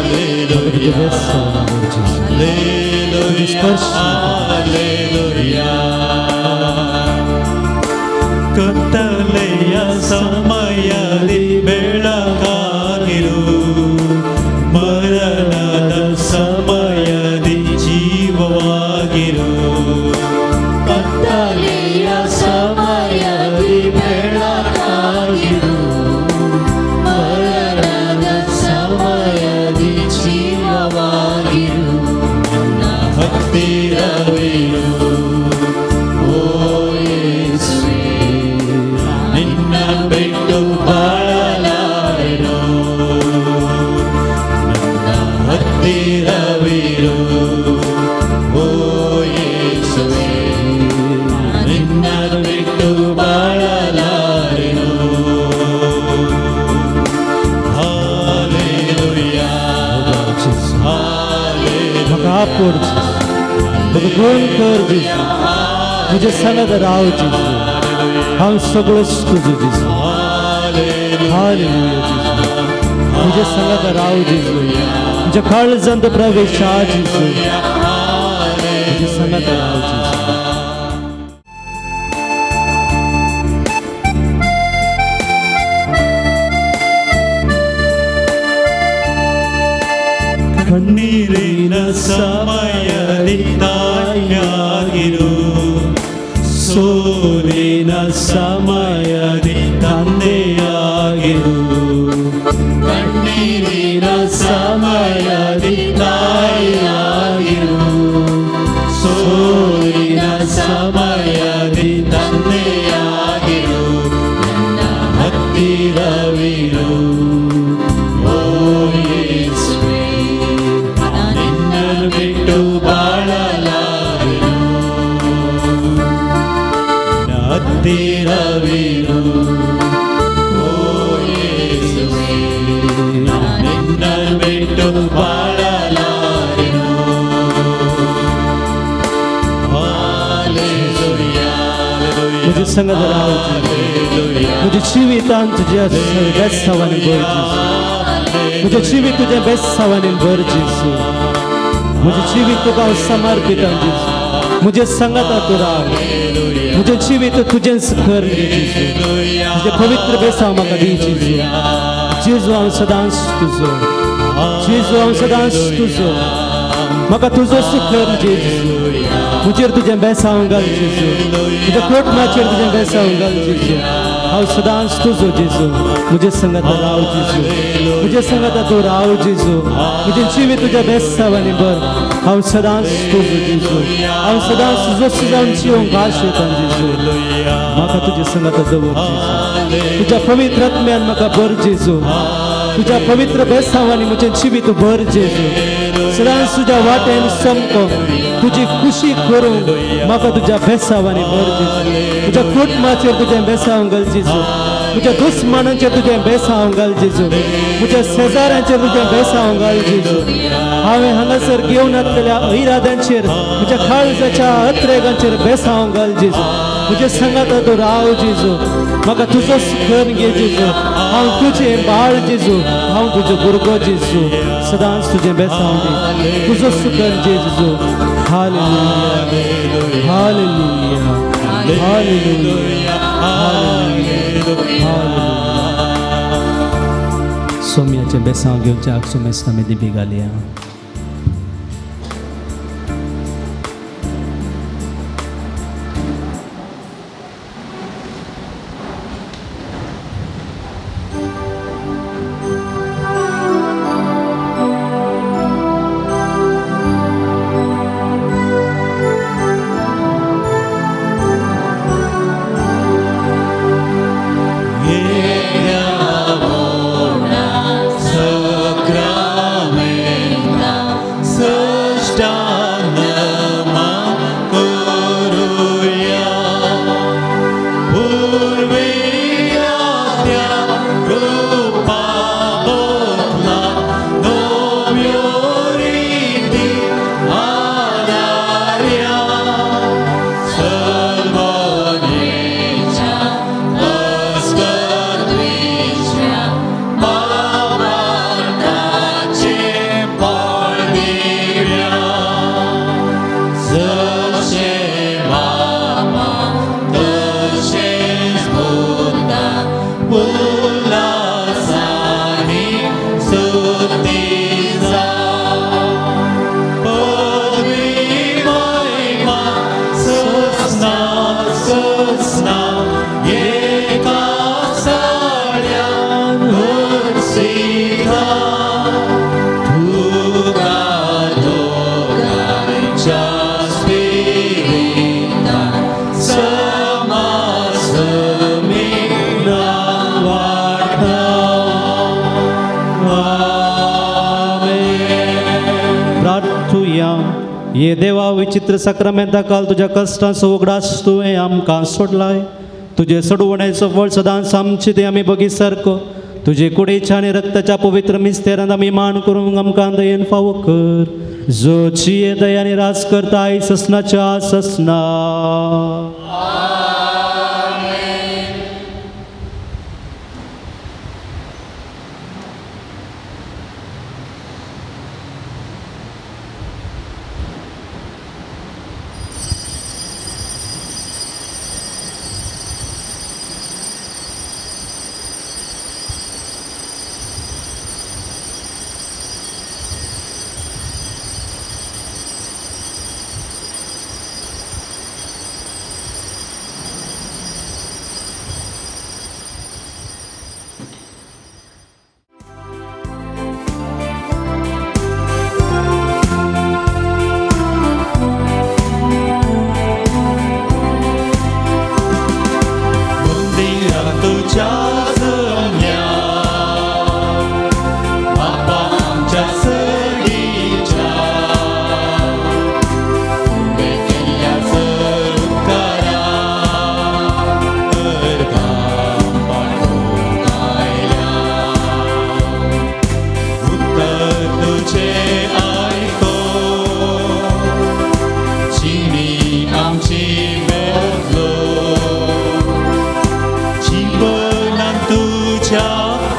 hallelujah. ಕತ್ತಲೆಯ ಸಮಯದಿ ಬೆಳಕಾಗಿರು, ಮರಣದ ಸಮಯದಿ ಜೀವವಾಗಿರು. ಕತ್ತಲೆಯ ಸಮಯದಿ ಬೆಳಕಾಗಿರು, ಮರಣದ ಸಮಯದಿ ಜೀವವಾಗಿರು. ನನ್ನ ಹತ್ತಿರವಿರು ಓ ಯೇಸುವೆ, ನಿನ್ನ ಬಿಟ್ಟು ಬಾಳಲಾರೆನು. ನನ್ನ ಹತ್ತಿರವಿರು ಓ ಯೇಸುವೆ, ನಿನ್ನ ಬಿಟ್ಟು ಬಾಳಲಾರೆನು. Hallelujah, hallelujah. गुण कर जेजू, तुझे सांगत राव जेजू, हांव सगळंच तुझं जेजू. हालेलूया जेजू, तुझे सांगत राव जेजू, तुझ्या काळजांत प्रवेश आ जेजू, तुझे सांगत राव जेजू. ಕಣ್ಣೀರಿನ ಸಮಯದಿ ತಾಯಿಯಾಗಿರು, ಸೂರಿನ ಸಮಯದಿ ತಂದೆಯಾಗಿರು, ಕಣ್ಣೀರಿನ ಸಮಯದಿ ತಾಯಿಯಾಗಿರು, ಸೂರಿನ ಸಮಯದಿ ತಂದೆಯಾಗಿರು, ನನ್ನ ಹತ್ತಿರವಿರು. ಓ ಯೇಸುವೇ, ನಿನ್ನನ್ನು ಬಿಟ್ಟು ಬಾಳಲಾರೆನು, ಹತ್ತಿರವಿರು. ಓ ಯೇಸುವೇ, ನಿನ್ನನ್ನು ಬಿಟ್ಟು ಬಾಳಲಾರೆನು. मुझे संग धराओ, मुझे जीवितान तुझ्या बेस्ट हवाने भर जीसू, मुझे जीवित तुझ्या बेस्ट हवाने भर जीसू, मुझे जीवित तुका समर्पित जीसू, मुझे संगता तू राव, मुझे जीवित तुझे कर दे जीसू, मुझे पवित्र बेसा मका दी जीसू. जीसू हम सदांस तुझो, जीसू हम सदांस तुझो, मका तुझो सुकर जीसू. मुझे तुझे बेसा होंगल जीसू, मुझे कोट माचर तुझे बेसा होंगल जीसू. हाउ सदांस तुझो जीसू, मुझे संगत राव जीसू, मुझे संगत तू राव जीसू, मुझे जीवित तुझे बेसा वनी बर. हाउ सदांस तुझो जीसू, हाउ सदांस तुझो सदांची होंगाश होता जीसू. मका तुझे संगत दवर जीसू, तुझ्या पवित्र आत्म्यान मका बर जीसू, तुझ्या पवित्र बेसा वनी मुझे जीवित बर जीसू. सदांस तुझ्या वाटेन समको तुझी खुशी करूं, मका तुझ्या बेसावानी बर जीसू. तुझ्या कुटुंबाचेर तुझें बेसावंक घाल जीसू, तुझ्या दुश्मनांचेर तुझें बेसावंक घाल जीसू, तुझ्या शेजाऱ्यांचेर तुझें बेसावंक घाल जीसू. हांवें हांगासर घेवन येतलेल्या इराद्यांचेर, तुझ्या काळजाच्या अत्रेगांचेर बेसावंक घाल जीसू. तुझे संगात तूं राव जीसू, म्हाका तुजो सुखन घे जीसू. हांव तुजें बाळ जीसू, हांव तुजो भुरगो जीसू. सदांच तुजें बेसावंक दी, तुजो सुखन घे जीसू. Hallelujah, hallelujah, hallelujah, hallelujah. सोम्याचें बेसांव घेवचें आगसुमेस्ता में दिबी घालया. ये देवा विचित्र सक्रमेंता काल तुझ्या कष्टांचो उगडास तुवें आमकां सोडलाय. तुझे सोडवण्याचो फळ सदांच आमचे ते आमी बगी सारको तुझे कुडीच्या आनी रक्ताच्या पवित्र मिस्तेरांत आमी मान करूंक आमकां दयेन फावो कर. जो चिये दयानी राज करता आई ससनाच्या ससना.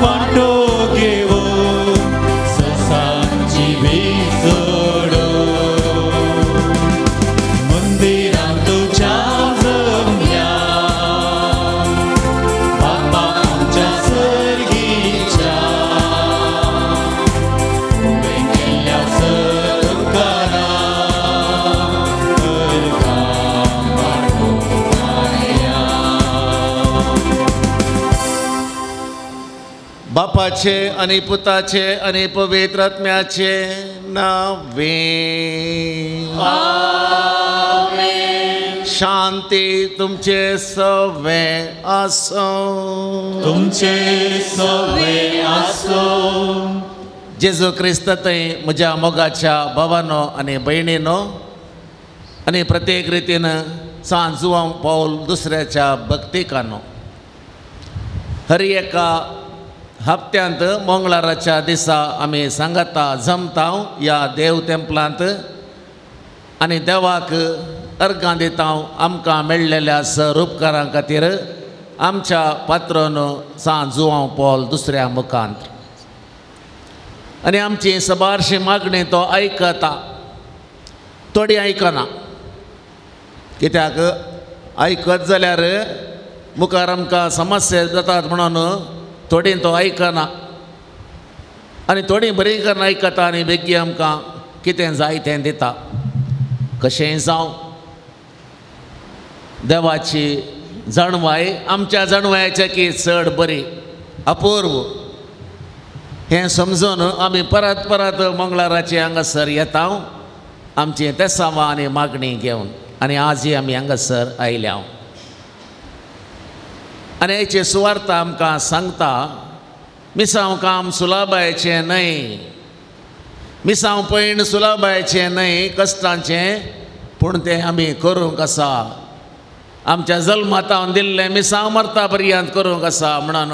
वांटो घेवन ससांची विसोडो मंदिरांत तुझ्या जमल्या बापा आमच्या सर्गीच्या तुवें केल्ल्या सरकारा बापाचे आणि पुताचे आणि पवित्र आत्म्याचे नावे शांती तुमचे सवे आसो तुमचे सवे आसो जेजू क्रिस्त थंय म्हज्या मोगाच्या भावानो आनी भयणीनो आनी प्रत्येक रितीन सांज जुवांव पावल दुसऱ्याच्या भक्तिकानो हर एका हप्त्यांत मंगळाराच्या दिसा आमी सांगता जमता या देव तेंपलांत आनी देवाक अर्गां दिता आमकां मेळ्ळेल्या सर उपकारां खातीर आमच्या पात्रोन सांज जुवांव पावल दुसऱ्या मुखांत आनी आमची सबारशी मागणी तो आयकता थोडी आयकना कित्याक आयकत जाल्यार मुखार आमकां समस्या जातात म्हणून थोडी तो आयकना आनी थोडी बरी करून आयकता आनी बेगी आमकां कितें जाय तें दिता कशेंय जावं देवाची जणवाय आमच्या जणवायाच्या की चड बरी अपूर्व हें समजून आमी परत परत मंगळाराचे हांगासर येता आमची तेसांवां आनी मागणी घेवन आनी आजय आमी हांगासर आयल्या आनी हेचे सुवार्थ आमकां सांगता मिसांव काम सुलाबायचें न्हय मिसांव पैण सुलाबायचें न्हय कश्टांचें पूण तें आमी करूंक आसा आमच्या जल्मांतावन दिल्लें मिसांव मरता पर्यंत करूंक आसा म्हणून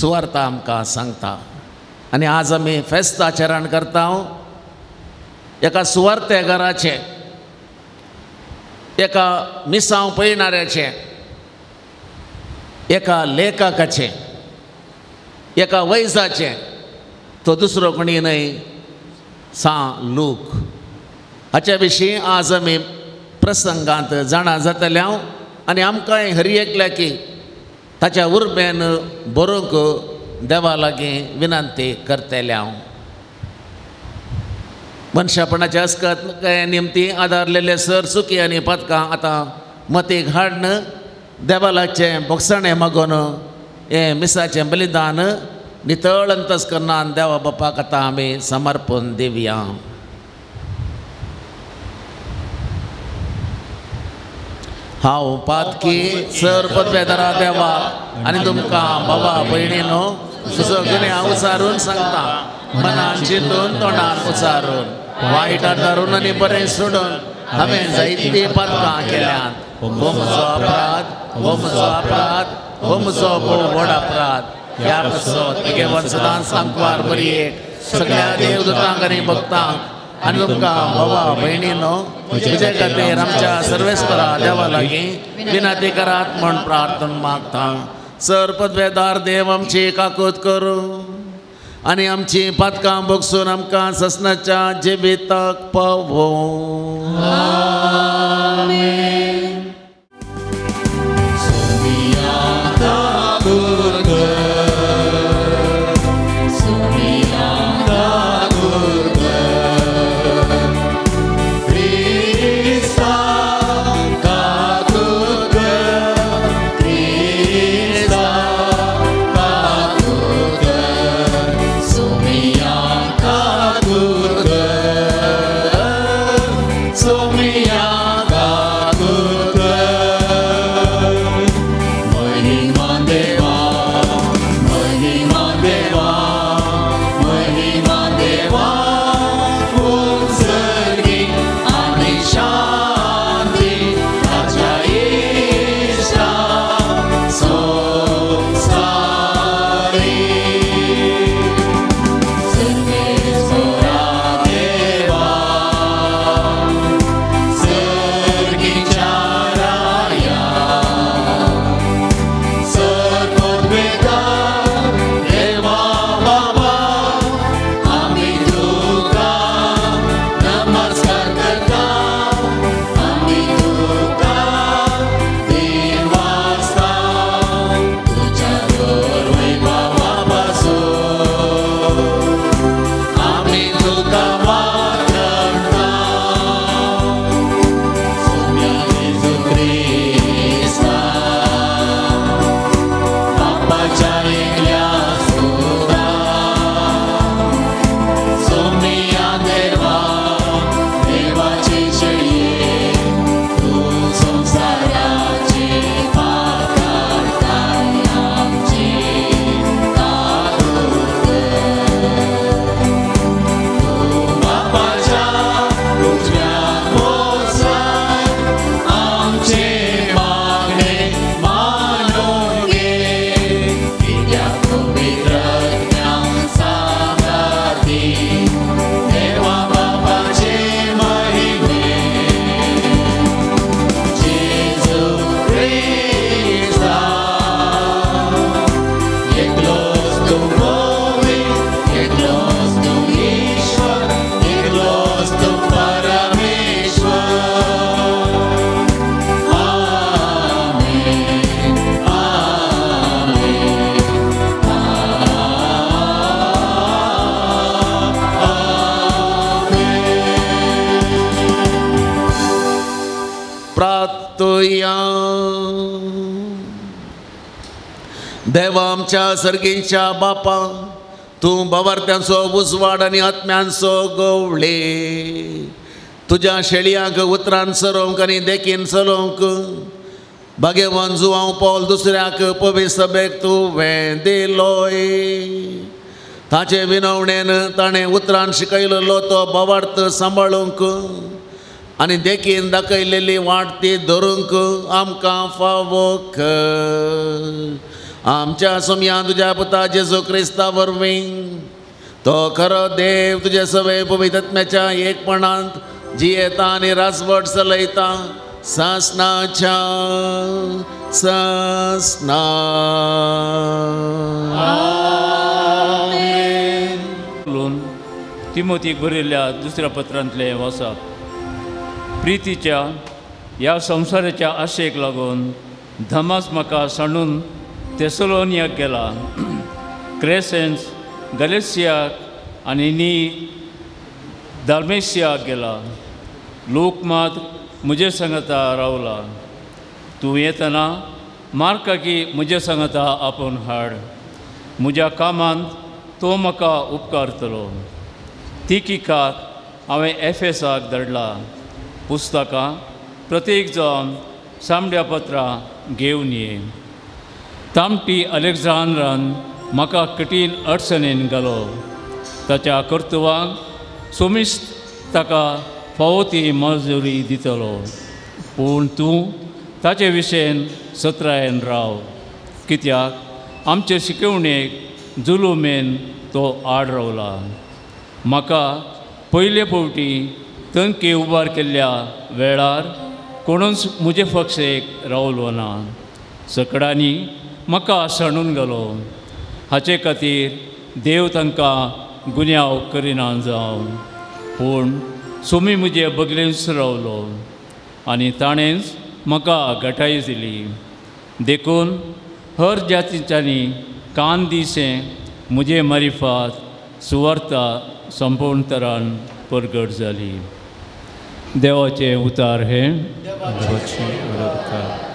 सुवार्थ आमकां सांगता आनी आज आमी फेस्त आचरण करता एका सुवार्थेकाराचें एका मिसांव पळयणाऱ्याचें एका लेखकाचें एका वैजाचें तो दुसरो कोणी न्हय सा लूक हाच्या विशीं आज आमी प्रसंगांत जाणा जातल्या आनी आमकांय हर एकल्याकी ताच्या उर्बेन बरोवंक देवा लागीं विनंती करतले हांव मनशापणाच्या अस्कत निमती आदारलेले सर चुकी आनी पथकां आतां मतीक हाडन देवालाचें भोगसणें मागून हें मिसाचें बलिदान नितळ अंतस्करणान देवा बापाक आतां आमी समर्पण दिवया हांव पातकी सर पदवेदारा देवा आनी तुमकां बाबा भयणीनो तुजो गुन्या उचारून सांगता मनान चिंतून तोंडान उचारून वायट आदारून आनी बरें सोडून हांवें जायतीं पथकां केल्यात हो म्हजो अपराध हो म्हजो अपराध हो म्हजो व्हड अपराध ह्या पासत तुगे वंशदान सांकवार बरी एक सगळ्या देवदूतांक आनी भक्तांक आनी तुमकां बाबा भयणीनो तुजे खातीर आमच्या सर्वेस्परा देवा लागीं विनंती करात म्हूण प्रार्थना मागता सर पदवेदार देव आमची काकूत करूं आनी आमची पथकां भोगसून आमकां ससनाच्या जिविताक पावो Somiya करुया. देवा आमच्या सर्गीच्या बापा, तूं भवार्थ्यांचो उजवाड आनी आत्म्यांचो गवळे. तुज्या शेळयांक उतरान सरोवंक आनी देखीन चलोवंक भाग्यवान जुवांव पौल दुसऱ्याक पवित्र सभेक तुवें दिलोय. ताचे विनवणेन ताणें उतरान शिकयलेलो तो भवार्थ सांबाळूंक आनी देखीन दाखयलेली वाट ती धरूंक आमकां फावो कर. आमच्या सोम्यान तुज्या पुता जेजू क्रिस्ता वरवीं तो खरो देव तुजे सवे पवित्र आत्म्याच्या एकपणांत जियेता आनी राजवट चलयता सासनाच्या सासना. तिमोथीक बरयल्ल्या दुसऱ्या पत्रांतले वाचप. प्रितीच्या ह्या संवसाराच्या आशेक लागून धमास म्हाका सांडून थेसलोनियाक गेला. क्रेसेन्स गलेसियाक आनी नी दाल्मेशियाक गेला. लोक मात म्हजे सांगता रावला. तूं येतना मार्काकी म्हजे सांगता आपूण हाड. म्हज्या कामांत तो म्हाका उपकारतलो. तिकिकाक हांवें एफेसाक धाडला. पुस्तकां प्रत्येक जावन सामड्या पत्रां घेवन ये. तामटी अलेक्झांड्रान म्हाका कठीण अडचणीन घालो. ताच्या कर्तवाक सोमिस्त ताका फावो ती मजुरी दितलो. पूण तूं ताचे विशयेन सत्रायेन राव, कित्याक आमचे शिकवणेक जुलुमेन तो आड रावला. म्हाका पयले फावटी तंके उबार केल्ल्या वेळार कोणूच म्हजे पक्षेक रावलो ना. सकडांनी म्हाका सांडून घालो. हाचे खातीर देव तांकां गुन्यांव करिना जावं. पूण सोमी म्हजे बगलेंच रावलो आनी ताणेंच म्हाका घटाय दिली. देखून हर जातीच्यांनी कान दिसें म्हजे मारिफात सुवार्ता संपूर्ण तरान परगट जाली. देवाचे उतार हे देवाचे उतार.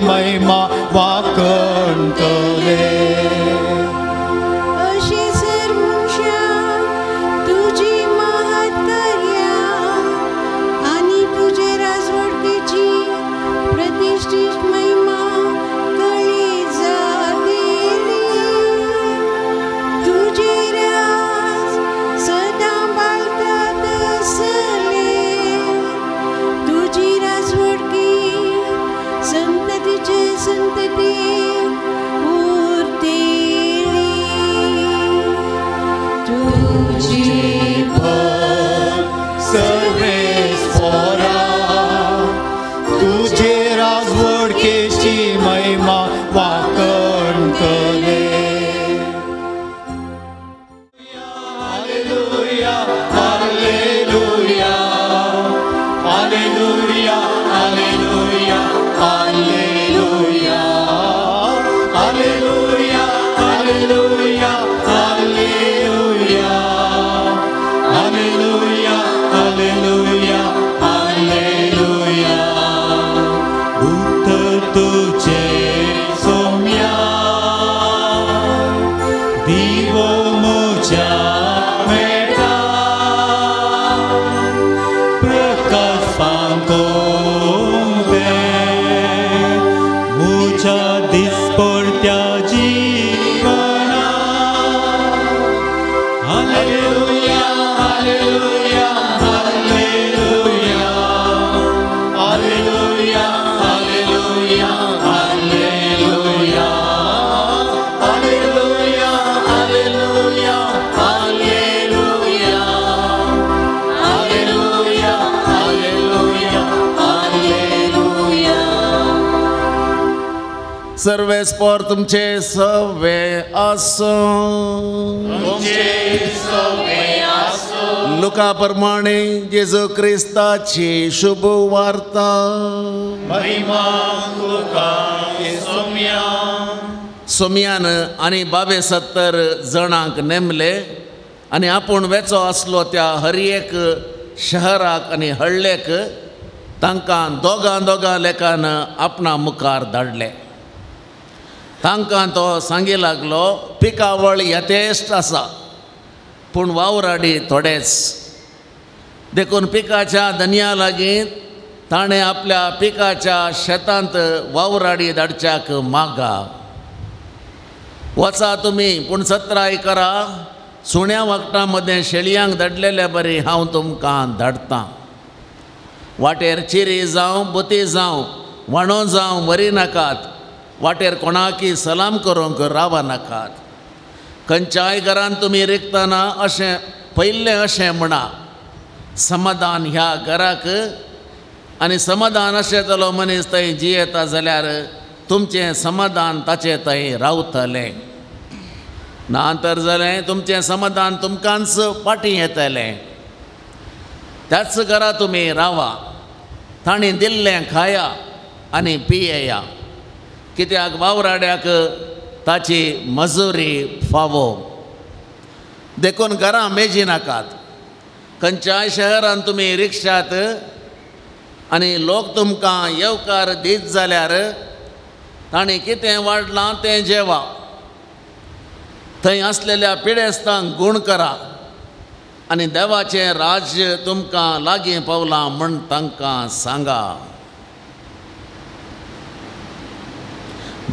महिमा वाकणतले. अशी सर्वशा तुझी महत्कार्या आणि तुझे राजवडकेची प्रतिष्ठित महिमा कळी जातेली. तुझे राज सदा बाळगतात असले. तुझी राजवडकी संततीचे सर्वेस्पर तुमचे सवे आसो लुका प्रमाणे जेजू क्रिस्ताची शुभ वार्ता सोमयान आनी 72 जणांक नेमले आनी आपूण वेचो आसलो त्या हर एक शहराक आनी हळ्ळेक तांकां दोगां लेखान आपणा मुखार धाडले. तांकां तो सांगी लागलो पिकावळ यथेश्ट आसा पूण वावराडी थोडेच. देखून पिकाच्या धन्या लागीं ताणें आपल्या पिकाच्या शेतांत वावराडी धाडच्याक मागा. वचा तुमी पूण सत्राय करा. सुण्या वखटां मदें शेळयांक धाडलेल्या बरी हांव तुमकां धाडटां. वाटेर चिरी जावं बुती जावं वाणो जावं मरी नाकात. वाटेर कोणाकी सलाम करूंक रावा नाकात. खंयच्याय घरान तुमी रिकतना अशें पयल्लें अशें म्हणा समाधान ह्या घराक आनी समाधान अशें जालो मनीस थंय जियेता जाल्यार तुमचें समाधान ताचे थंय रावतलें. ना तर जालें तुमचें समाधान तुमकांच फाटीं येतलें. त्याच घरा तुमी रावा. तांणी दिल्लें खाया आनी पियेया कित्याक वावराड्याक ताची मजुरी फावो. देखून घरां मेजी नाकात. खंयच्याय शहरान तुमी रिक्षात आनी लोक तुमकां येवकार दीत जाल्यार तांणी कितें वाडलां तें जेवा. थंय आसलेल्या पिडेस्तांक गूण करा आनी देवाचें राज्य तुमकां लागीं पावलां म्हूण तांकां सांगा.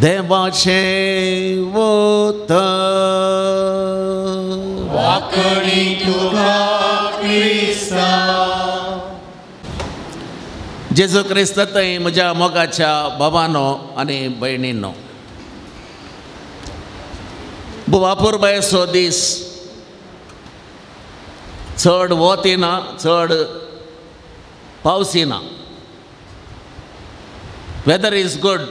देवाचें वत वाकडी तुका क्रिस्ता. जेजू क्रिस्त थंय म्हज्या मोगाच्या भावानो आनी भयणींनो, बुवापूरबायेचो दीस चड वोतिना चड पावसिना. वेदर इज गुड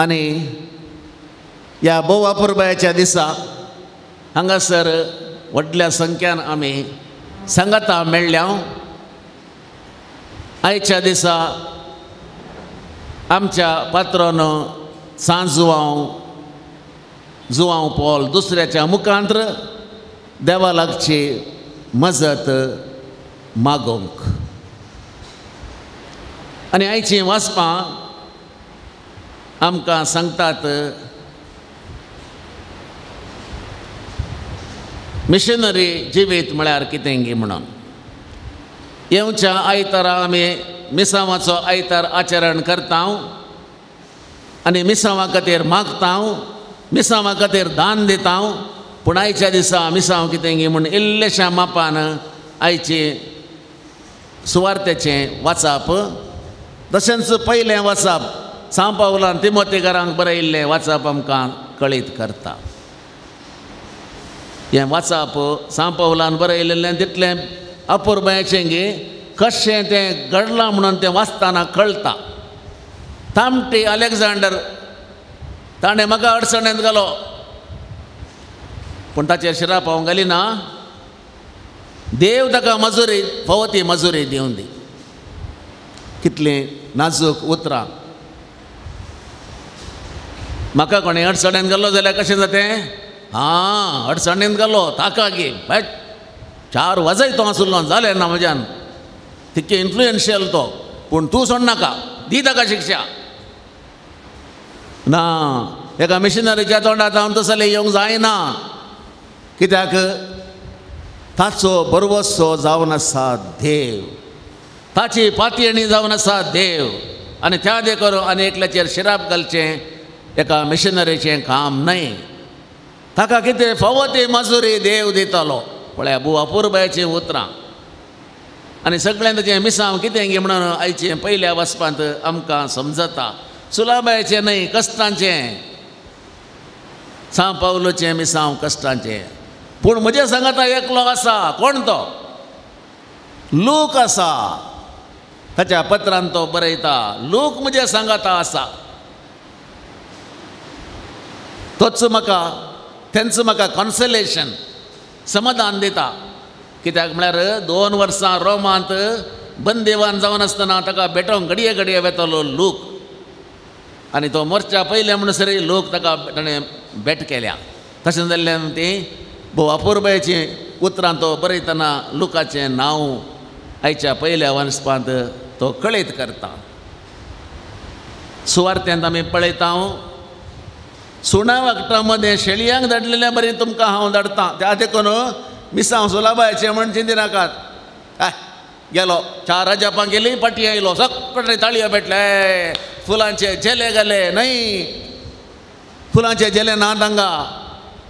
आनी ह्या बुवापूरबायेच्या दिसा हांगासर व्हडल्या संख्यान आमी सांगाता मेळ्ळ्या. आयच्या दिसा आमच्या पात्रोन सांजुवांव जुवांव पॉल दुसऱ्याच्या मुखांत्र देवा लागची मजत मागोवंक. आनी आयचीं वाचपां आमकां सांगतात मिशनरी जिवीत म्हळ्यार कितें गी म्हणून. येवच्या आयतारा आमी मिसांवाचो आयतार आचरण करता आनी मिसांवा खातीर मागता, मिसांवा खातीर दान दिता. पूण आयच्या दिसा मिसांव कितें गी म्हूण इल्लेशा मापान आयची सुवार्थेचें वाचप. तशेंच पयलें वाचप सांव पावलान तिमोथेकारांक बरयल्लें वाचप आमकां कळीत करता. हें वाचप सांव पावलान बरयलेलें तितलें अपुर्बायेचें गे कशें तें घडलां म्हणून तें वाचतना कळटा. तामटी अलेक्झांडर ताणें म्हाका अडचणेंत घालो पूण ताचेर शिराप हांव घालिना. देव ताका मजुरी फावो ती मजुरी दिवं दी. कितलीं नाजूक उतरां. म्हाका कोणें अडचणेंत घालो जाल्यार कशें जातें? हां अडचणेंत घालो ताका गे बट 4 वाजयतो आसलो जालें ना म्हज्यान. तितके इन्फ्लुएन्शियल तो. पूण तूं सोडनाका दी ताका शिक्षा. ना एका मिशनरीच्या तोंडांत हांव तसलें येवंक जायना. कित्याक ताचो बरवसो जावन आसा देव. ताची पातयणी जावन आसा देव. आनी त्या देखून आनी एकल्याचेर शिराप घालचें एका मिशनरीचें काम न्हय. ताका कितें फावो ती मजुरी देव दितलो. पळया बुवापूरबायेचीं उतरां आनी सगळें ताचें मिसांव कितें गे म्हणून आयचें पयल्या वचपांत आमकां समजता. सुलाबायेचें न्हय कश्टांचें. सांव पावलोचें मिसांव कश्टांचें. पूण म्हजे सांगाता एकलो आसा. कोण तो? लूक आसा. ताच्या पत्रांत तो बरयता लोक म्हजे सांगाता आसा तोच म्हाका तेंच म्हाका कॉन्सलेशन समाधान दिता कित्याक म्हळ्यार 2 वर्सां रोमांत बंदेवान जावन आसतना ताका भेटोंक घडये घडये वेतालो लोक आनी तो मोर्चा पयले म्हणसर लोक ताका ताणें भेट केल्या तशें जाल्ल्यान ती भोव अपुर्बायेची उतरां तो बरयतना लुकाचें नांव आयच्या पयल्या वंशपांत तो कळीत करता सुवार्थ्यांत आमी पळयता सुणा वागटा मदें शेळयांक धाडलेल्या बरें तुमकां हांव धाडटां त्या देखून मिसांव सुलाबायचें म्हण चिंतिनाकात हय गेलो 4 जपां गेली पाटी आयलो सगळे ताळयो भेटले फुलांचे जेले गेले न्हय फुलांचे जेले ना तांगा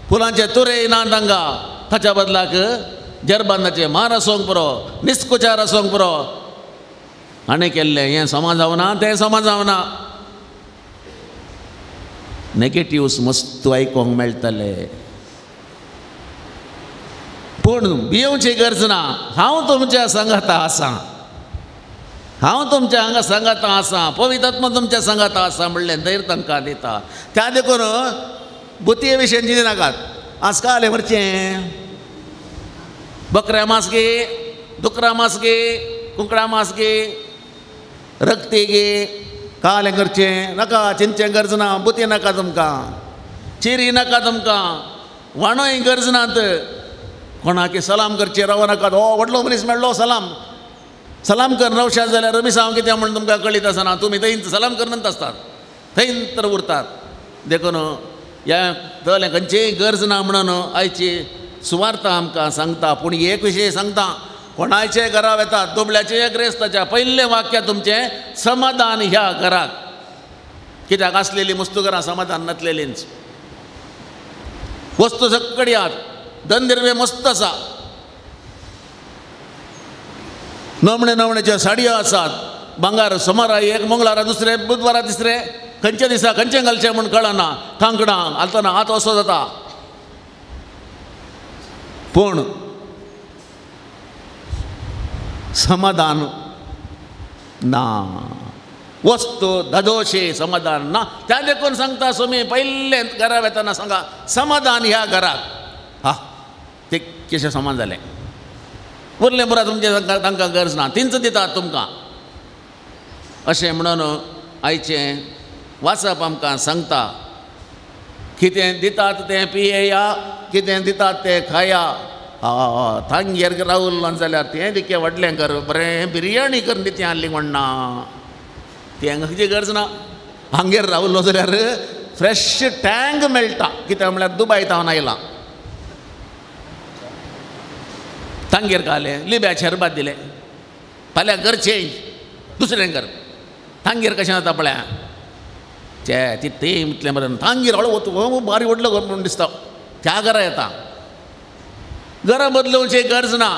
फुलांचे तुरे ना तांगा ताच्या बदलाक जरबांदाचे मार आसूंक पुरो निस्कुचार आसूंक पुरो आनी केल्लें हें समाज जावना तें समाज जावना नेगेटिव्स मस्त आयकोंक मेळटले पूण भियोवची गरज ना हांव तुमच्या सांगाता आसां हांव तुमच्या हांगा सांगाता आसां पवित्र आत्मा तुमच्या सांगाता आसां म्हणलें धैर्य तांकां दिता त्या देखून बुतये विशयी चिंतिनाकात आज कालें व्हरचें बकऱ्या मांस गे दुकरा मांस गे कुंकडा मांस गे रक्ती गे कालें करचें नाका चिंतचें गरज ना बुतये नाका तुमकां चिरी नाका तुमकां वाणोय गरज नात कोणाकी सलाम करचें राव नाकात हो व्हडलो मनीस मेळ्ळो सलाम कर नवशात जाल्यार रमेश हांव कितें म्हण तुमकां कळीत आसना तुमी थंय सलाम करनात आसतात थंय तर उरतात देखून ह्या तले खंयचीय गरज ना म्हणून आयची सुवार्थ आमकां सांगता पूण एक विशय सांगता कोणाचेय घरा येतात दुबळ्याचे ग्रेस्ताच्या पयलें वाक्य तुमचें समाधान ह्या घराक कित्याक आसलेलीं मस्तू घरां समाधान नासलेलींच वस्तू सगळी आहात धनदिरवे मस्त आसा नवण्या साडयो आसात भांगार सोमारा एक मंगळारा दुसरे बुधवारा तिसरे खंयच्या दिसा खंयचें घालचें म्हूण कळना कांकणां घालतना हात असो जाता पूण समाधान ना वस्तू धदोशी समाधान ना त्या देखून सांगता सोमी पयलें घरा येतना सांगा समाधान ह्या घराक हा ते कशें समान जालें उरलें बरें तुमचें तांकां गरज ना तिंच दितात तुमकां अशें म्हणून आयचें वाचप आमकां सांगता कितें दितात तें पियेया कितें दितात तें खाया थांगेर रावलो जाल्यार तें दिके व्हडलें कर बरें बिरयाणी करून दितें हाल्ली म्हणना तें हाची गरज ना हांगेर रावलो जाल्यार फ्रेश टँक मेळटा कित्याक म्हळ्यार दुबाय तावन आयलां तांगेर घालें लिब्याचे हरबात दिलें फाल्यां घर चेंज दुसरें घर तांगेर कशें जाता पळय चे ती म्हटलें बरें तांगेर हळू बारी व्हडलो घर म्हणून दिसता त्या घरा येता घरा बदलवची गरज ना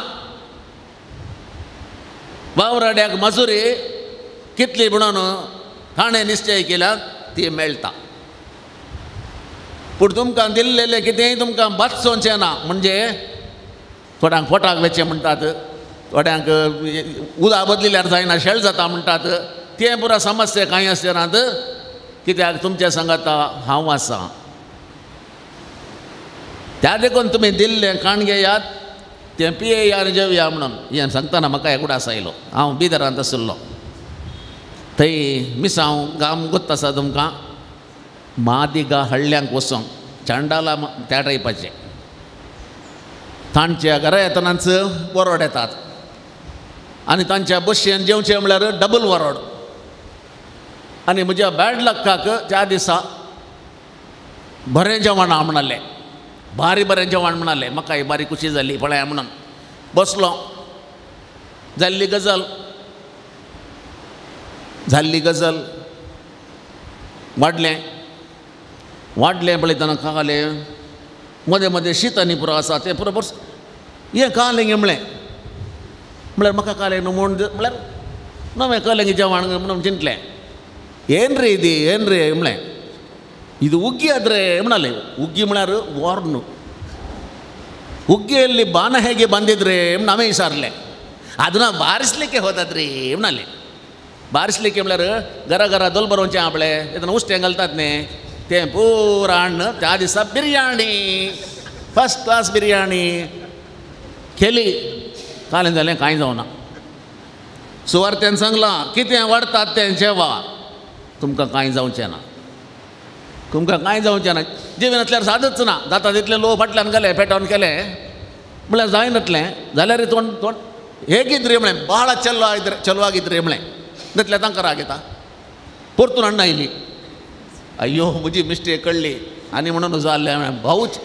वावराड्याक मजुरी कितली म्हणून ताणें निश्चय केला ती मेळटा पूण तुमकां दिल्लेलें कितेंय तुमकां बाचोवचें ना म्हणजे थोड्यांक पोटाक वेचें म्हणटात थोड्यांक उदक बदलिल्यार जायना शेळ जाता म्हणटात तें पुरो समस्या कांय आसनात कित्याक तुमच्या सांगाता हांव आसां त्या देखून तुमी दिल्लें काण घेयात तें पियेया आनी जेवया म्हणून हें सांगतना म्हाका एक उडास आयलो हांव बिदरांत आशिल्लो थंय मिसांव गाम गुत्त आसा तुमकां मादिगा हळल्यांक वचोंक चांडाला त्या टायपाचें तांच्या घरा येतनाच वरोड येतात आनी तांच्या बशेन जेवचें म्हळ्यार डबल वरोड आनी म्हज्या बॅड लक्काक त्या दिसा बरें जेवण हांव म्हणलें भारी बरें जेवण म्हणलें म्हाकाय बारी खुशी जाली पळय म्हणून बसलो जाल्ली गजल वाडलें पळयतना कालें मदें मदें शीत आनी पुरो आसा तें पुरो बस हें कालें गे म्हळ्यार म्हाका कालें न्हू म्हूण म्हळ्यार नवें कालें गे जेवण म्हणून चिंतलें ಏನ್ ರೀ म्हळें ಇದು ಉಗ್ಗಿ ಆದರೆ म्हणाले ಉಗ್ಗಿ म्हळ्यार ವಾರ್ನು ಉಗ್ಗಿಯಲ್ಲಿ ಬಾಣ ಹೇಗೆ ಬಂದಿದ್ರೆ ನಾವೇ ವಿಚಾರಲೆ ಅದನ್ನ ಬಾರಿಸಲಿಕ್ಕೆ ಹೋದದ್ರಿ म्हणाले बारसलीके म्हळ्यार घरा दोल बरोवचें आपलें तेन्ना उश्टें घालतात न्ही तें पुराण हाडून त्या दिसा बिरयाणी फस्ट क्लास बिरयाणी केली कालें जालें कांय जावना सुवार्थ्यान सांगलां कितें वाडटात तें जेवा तुमकां कांय जावचें ना तुमकां कांय जावचें ना जिवनांतल्यार सादच ना जाता तितलें लो फाटल्यान गेलें पेटोवन केलें म्हळ्यार जायनातलें जाल्यार तोंड हे गीत रे म्हळें बाळा चलवा गीत रे म्हळें तितलें तांकां राग येता परतून हाडून आयली अय्यो म्हजी मिस्टेक कळ्ळी आनी म्हणून जाल्लें म्हळें भाऊच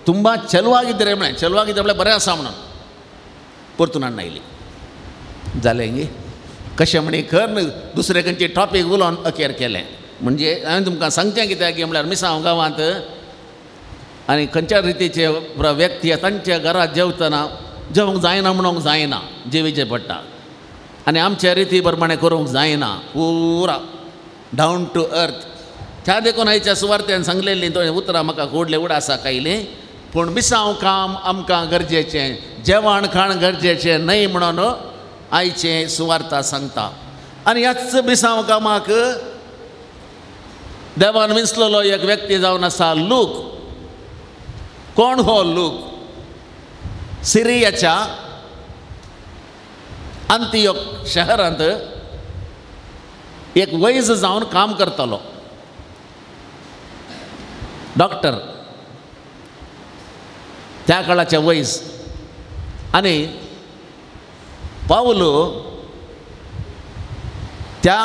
ತುಂಬಾ ಚಲುವಾಗಿದ್ದರೆ म्हळें चलवागिद्रे म्हळ्यार बरें आसा म्हणून परतून हाडून आयली जालें ही कशें म्हणी खर दुसरे खंयचे टॉपीक उलोवन अखेर केलें म्हणजे हांवें तुमकां सांगचें कित्याक म्हळ्यार मिसांव गांवांत आनी खंयच्या रितीचे व्यक्ती तांच्या घरांत जेवतना जेवंक जायना म्हणूंक जायना जेवीचें पडटा आनी आमच्या रिती प्रमाणे करूंक जायना पुरा डावन टू अर्थ त्या देखून आयच्या सुवार्थ्यान सांगलेलीं तो उतरां म्हाका कोडले उडासा कायलीं पूण मिसांव काम आमकां गरजेचें जेवण खाण गरजेचें न्हय म्हणून आयचें सुवार्ता सांगता आनी ह्याच मिसांव कामाक देवान विंचलेलो एक व्यक्ती जावन आसा लूक कोण हो लूक सिरियाच्या अंतियोक शहरांत एक वैज जावन काम करतालो डॉक्टर त्या काळाचे वैज आनी पावलो त्या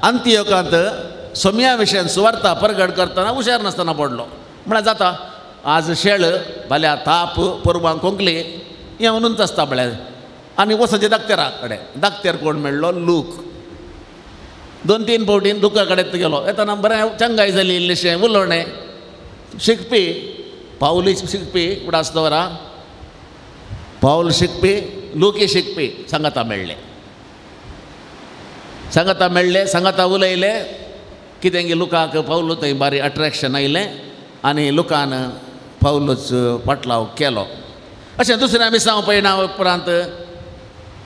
अंतियोकांत सोम्या विशयान सुवार्ता परगट करतना हुशार नासतना पडलो म्हळ्यार जाता आज शेळ फाल्यां ताप परवां कोंकली हें म्हणूनच आसता म्हळ्यार आनी वचचें दाक्तेरा कडेन दाक्तेर कोण मेळ्ळो लूक 2-3 फावटीन लुका कडेन गेलो येतना बरें चंगाय जाली इल्लेशें उलोवणें शिकपी पावली शिकपी उडास दवरा पावल शिकपी लुकी शिकपी सांगाता मेळ्ळे सांगाता उलयले कितें गे लुकाक पावलो थंय बारी अट्रॅक्शन आयलें आनी लुकान पावलूच पाटलाव केलो अशें दुसऱ्या मिसांव पयना उपरांत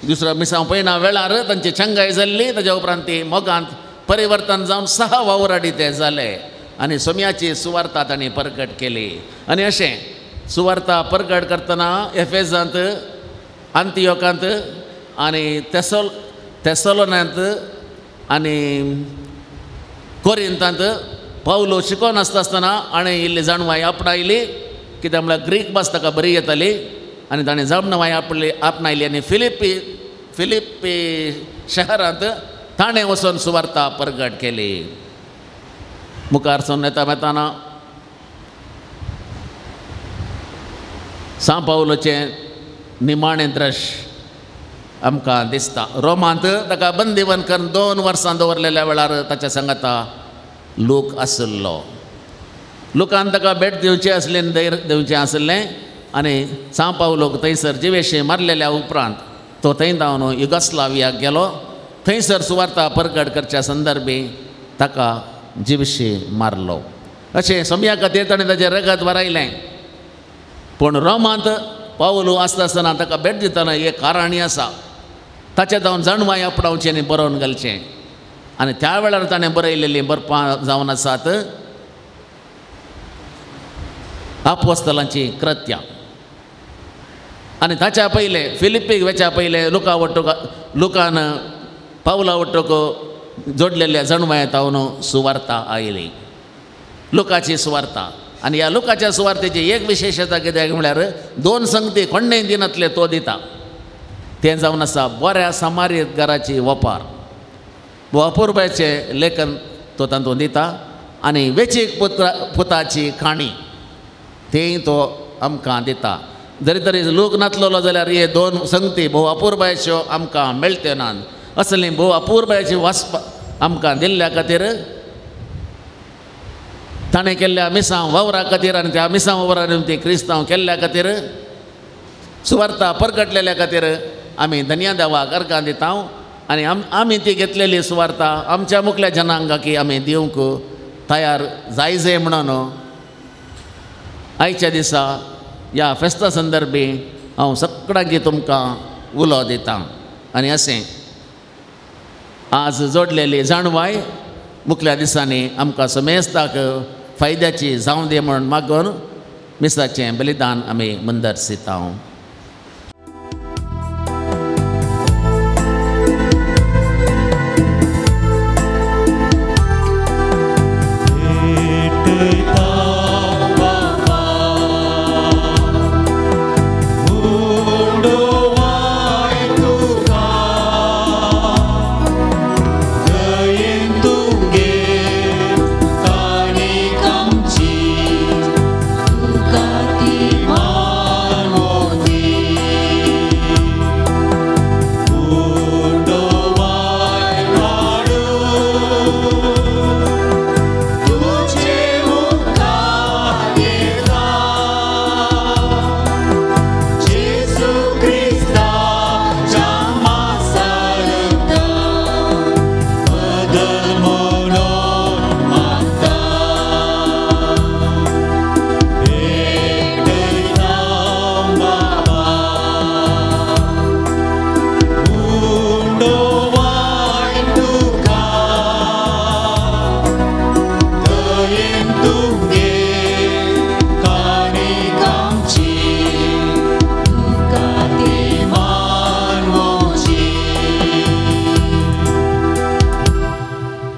दुसऱ्या मिसांव पयना वेळार तांची चंगाय जाल्ली ताच्या उपरांत ती मोगांत परिवर्तन जावन 6 वावराडी ते जाले आनी सोम्याची सुवार्ता तांणी परगट केली आनी अशें सुवार्ता परगट करतना एफेजांत अंतियोकांत आनी तेसलोनांत आनी कोरिंतांत पावलो शिकोवन आसतना आनी इल्ली जाणवाय आपणायली कित्याक म्हळ्यार ग्रीक भास ताका बरी येताली आनी ताणें जाणवाय आपणायली आनी फिलिप्पी शहरांत ताणें वचून सुवार्ता परगट केली मुखार सावन येताना सा पावलोचें निमाणें दृश्य आमकां दिसता रोमांत ताका बंदिवन करून 2 वर्सां दवरलेल्या वेळार ताच्या सांगाता लूक आसलो लुकान ताका भेट दिवचें आसलें धैर्य दिवचें आसलें आनी सा पावलोक थंयसर जिवेशी मारलेल्या उपरांत तो थंय जावन युगोस्लावियाक गेलो थंयसर सुवार्ता परगट करच्या संदर्भी ताका जिवशी मारलो अशें सोम्या खातीर ताणें ताचें रगत वरायलें पूण रोमांत पावलो आसतना ताका भेट दितना एक काराणी आसा ताचें जावन जाणवाय आपणावचें आनी बरोवन घालचें आनी त्या वेळार ताणें बरयलेलीं बरपां जावन आसात आपोस्तलांची कृत्यां आनी ताच्या पयलें फिलिप्पीक वच्या पयलें लुकान पावला वट्टोक जोडलेल्या जणवाय तावन सुवार्ता आयली लुकाची सुवार्ता आनी ह्या लुकाच्या सुवार्तेची एक विशेशता कित्याक म्हळ्यार 2 संगती कोण्णेय दिनांतले तो दिता तें जावन आसा बऱ्या समारीत घराची वपार अपुर्बाचें लेखन तो तातूंत दिता आनी वेचीक पुताची काणी तेंय तो आमकां दिता जरी तरी लोक नातलोलो जाल्यार हे 2 संगती भोव अपुर्बाच्यो आमकां मेळट्यो नात असलीं भोव अपुर्बाची वाचप आमकां दिल्ल्या खातीर ताणें केल्ल्या मिसांव वावरा खातीर आनी त्या मिसांव वावरांनी ती क्रिस्तांव केल्ल्या खातीर सुवार्ता परगटलेल्या खातीर आमी धन्य देवाक अर्गां दिता आनी आमी ती घेतलेली सुवार्ता आमच्या मुखल्या जनांगाकी आमी दिवंक तयार जायजे म्हणून आयच्या दिसा ह्या फेस्ता संदर्भी हांव सगळ्यांक तुमकां उलो दितां आनी अशें आज जोडलेली जाणवाय मुखल्या दिसांनी आमकां समेस्ताक फायद्याची जावं दे म्हणून मागून मिसाचें बलिदान आमी मुंदरसिता.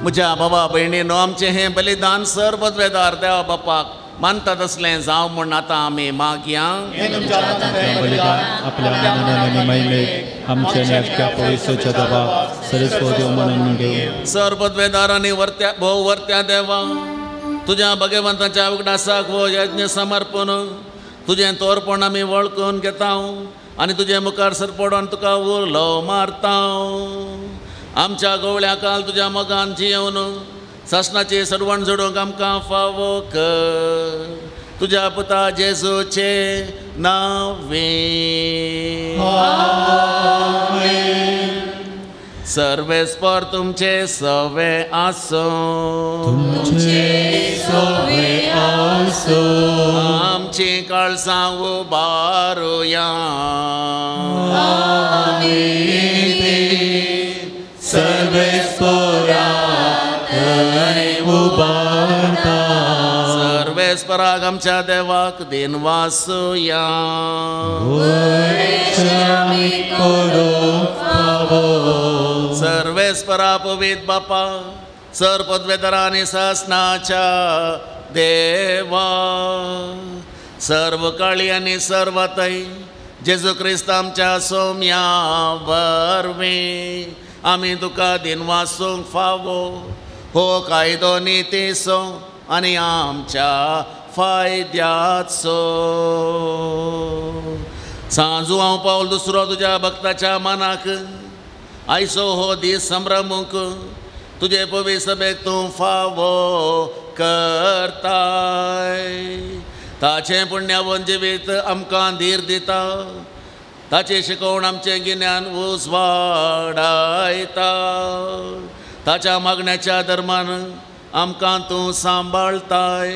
म्हज्या बाबा भयणीनो, आमचें हें बलिदान सर्वद्वेदार देवा बापाक मानता तसलें जावं म्हूण आतां आमी मागया. बलिदान आपल्या आनंदाने आणि महिमेत आमच्या नेटक्या पवित्र देवा सरस्वती म्हणून घेऊ. सर्वद्वेदार आनी वर्त्या भोव वर्त्या देवा, तुज्या भगवंताच्या उगडासाक वो यज्ञ समर्पण तुजें तोरपण आमी वळखून घेता आनी तुजे मुखार सरपडोन तुका उर्लो मारता. आमच्या गवळ्या काल तुज्या मोगान जियेवन सासणाची सडवण जोडूंक आमकां फावो कर. तुज्या पुता जेजूचे नांवे. सर्वेस्पर तुमचे सवे आसो. आमची काळसां उबारुया. सर्वेस्पराक आमच्या देवाक दिन वासुया. सर्वेस्परा पवित्र बापा, सर्वपदवेदरा आनी सासणाच्या देवा, सर्व काळी आनी सर्वतय जेजू क्रिस्त आमच्या सौम्या वरवीं आमी तुका दिन वासूंक फावो. हो कायदो नितीचो आनी आमच्या फायद्याचो. सांजू हांव पावल दुसरो तुज्या भक्ताच्या मनाक आयचो हो दीस संभ्रमूंक तुजे पवित्र सभेक तूं फावो करताय. ताचें पुण्यवन जिवीत आमकां धीर दिता. ताची शिकवण आमचें गिन्यान उजवाडायता. ताच्या मागण्याच्या धर्मान आमकां तूं सांबाळताय.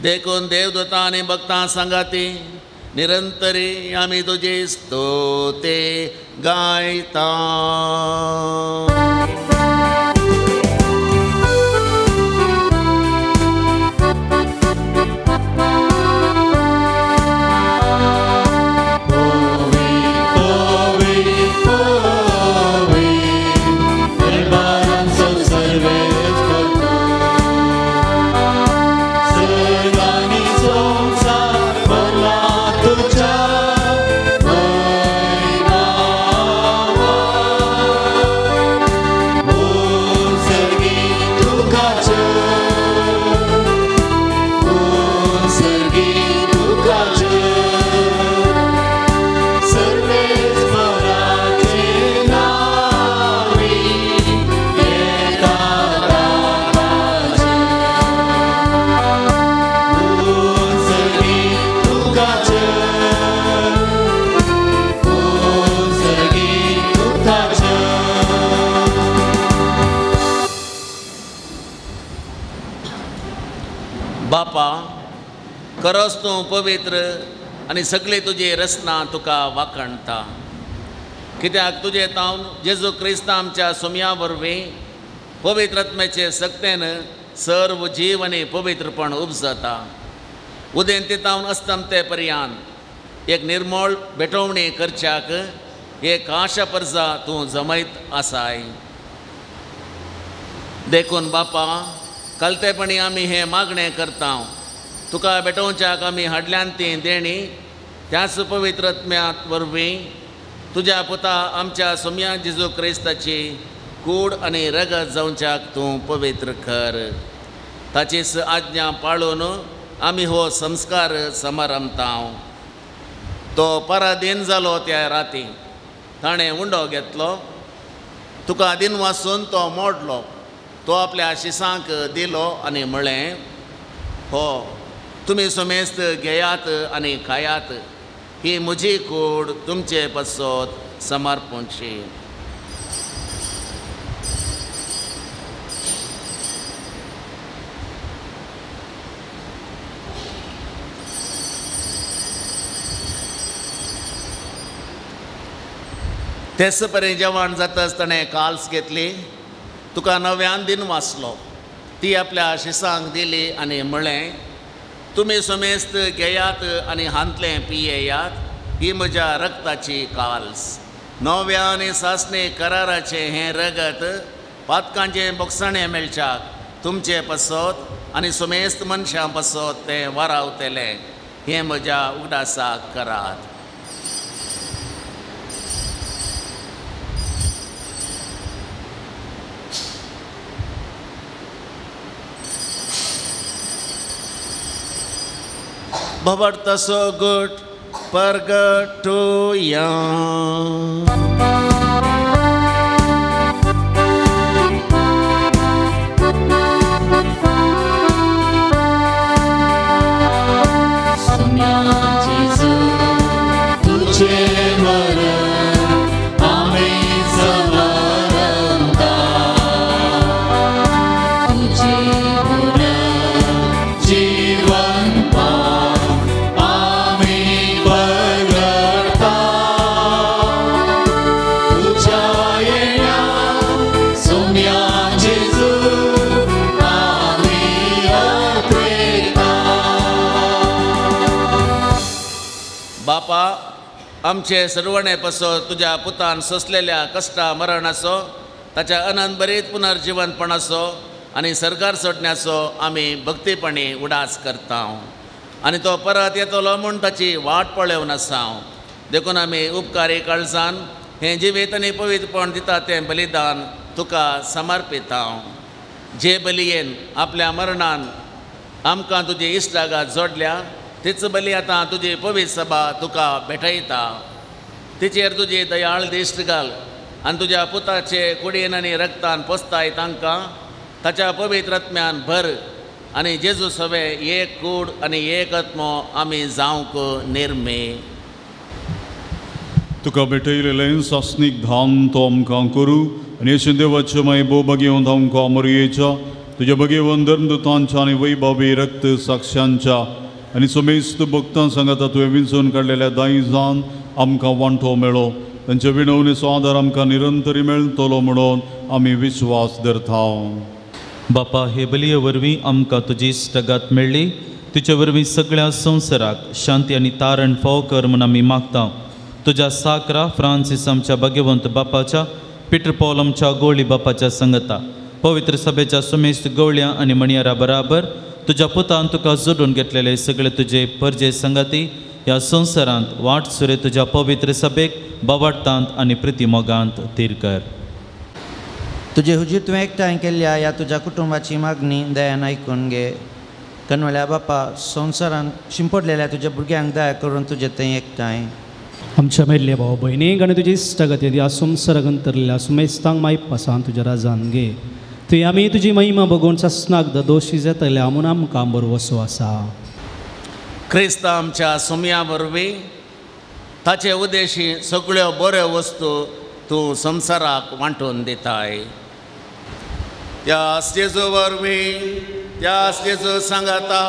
देखून देवदूतां आनी भक्तां सांगाती निरंतरी आमी तुजी स्तुती गायता. बापा, खरोच तूं पवित्र आनी सगळी तुजी रचना तुका वाखणता. कित्याक तुजे तावन जेजू क्रिस्त आमच्या सुमया वरवीं पवित्र आत्म्याचे सक्तेन सर्व जीव आनी पवित्रपण उपजता. उदेन तितावन अस्तमते पर्यंत एक निर्मळ भेटवणी करच्याक एक आशा परजा तूं जमयत आसाय. देखून बापा, कलतेपणी आमी हे मागणें करता. तुका भेटोवच्याक आमी हाडल्यान ती देणी त्याच पवित्र आत्म्या वरवीं तुज्या पुता आमच्या सुमया जेजू क्रिस्ताची कूड आनी रगत जावच्याक तूं पवित्र कर. ताचीच आज्ञा पाळून आमी हो संस्कार समारंभता. तो पराधीन जालो त्या राती ताणें उंडो घेतलो. तुका दिन वाचून तो मोडलो. तो आपल्या शिसांक दिलो आनी म्हळें, हो तुमी सुमेस्त घेयात आनी खायात. ही म्हजी कूड तुमचे पसत समर्पणची. तेच परेन जेवण जाताच ताणें काल्स घेतली. तुका नव्यान दिन वाचलो. ती आपल्या शिसांक दिली आनी म्हळें, तुमी सुमेस्त घेयात आनी हांतलें पियेयात. ही म्हज्या रक्ताची काल्स. नव्या आनी सासणे कराराचें हें रगत पातकांचें बोगसणें मेळच्याक तुमचे पसत आनी सुमेस्त मनशां पसत तें वारावतलें. हें म्हज्या उगडासाक करात. भवतसो गुट परगटुया. बापा, आमचे सर्वणे पसत तुज्या पुतान सोंसलेल्या कश्टा मरणाचो ताच्या अनंत बरीत पुनर्जीवनपणाचो आनी सरकार सोडण्याचो आमी भक्तीपणी उडास करता. आनी तो परत येतलो म्हूण ताची वाट पळोवन आसा. देखून आमी उपकारी काळजान हें जिवीत आनी पवित्रपण दिता तें बलिदान तुका समर्पिता. जे बलयेन आपल्या मरणान आमकां तुजी इश्टागात जोडल्या तीच बली आतां तुजी पवित्र सभा तुका भेटयता. तिचेर तुजी दयाळ दिश्ट घाल आनी तुज्या पुताचे कुडीन आनी रक्तान पोसताय तांकां ताच्या पवित्र आत्म्यान भर. आनी जेजू सवे एक कूड आनी एक आत्मो आमी जावंक निर्मे. तुका भेटयलेलें सासणीक धान तो आमकां करूं आनी येशून देवाचे मायबो बगेवन आमकां मरयेच्या तुज्या बगेवन धर्मदुतांच्या आनी वैभवी रक्त साक्षांच्या आनी समेस्त भक्तां सांगाता तुवें विंचून काडलेल्या दायजान आमकां वांटो मेळो. तांचे विणवणेचो आदार आमकां निरंतरी मेळटलो म्हणून आमी विश्वास धरता. बापा, हे बलये वरवीं आमकां तुजी इश्टगात मेळ्ळी. तुजे वरवीं सगळ्या संवसाराक शांती आनी तारण फाव कर म्हूण आमी मागता. तुज्या साकरा फ्रांसीस आमच्या भाग्यवंत बापाच्या, पिटर पॉल आमच्या गवळी बापाच्या संगता, पवित्र सभेच्या सुमेस्त गवळ्या आनी मणियारा बराबर तुज्या पुतान तुका जोडून घेतलेले सगळे तुजे परजे संगती ह्या संवसारांत वाट सुरे तुज्या पवित्र सभेक बाबाडतांत आनी प्रिती मोगांत थीर कर. तुजे हुजीर तुवें एकठांय केल्ल्या ह्या तुज्या कुटुंबाची मागणी दयान आयकून घे. कनवल्या बापा, संवसारांत शिंपडलेल्या तुज्या भुरग्यांक दया करून तुजे थंय एकठांय. आमच्या मेल्ले भाव भयणीक आनी तुजी इश्टगती ह्या संवसाराक अंतरलेल्या सुमेस्तांक मायप पासान तुज्या राजान घे. थंय आमी तुजी महिमा बघून सस्नाक दोशी जातल्या म्हूण आमकां बरो वसो आसा. क्रिस्त आमच्या सुमया वरवीं ताचे उद्देशी सगळ्यो बऱ्यो वस्तू तूं संवसाराक वांटून दिताय. त्याच जेजू वरवीं, त्याच जेजू सांगाता,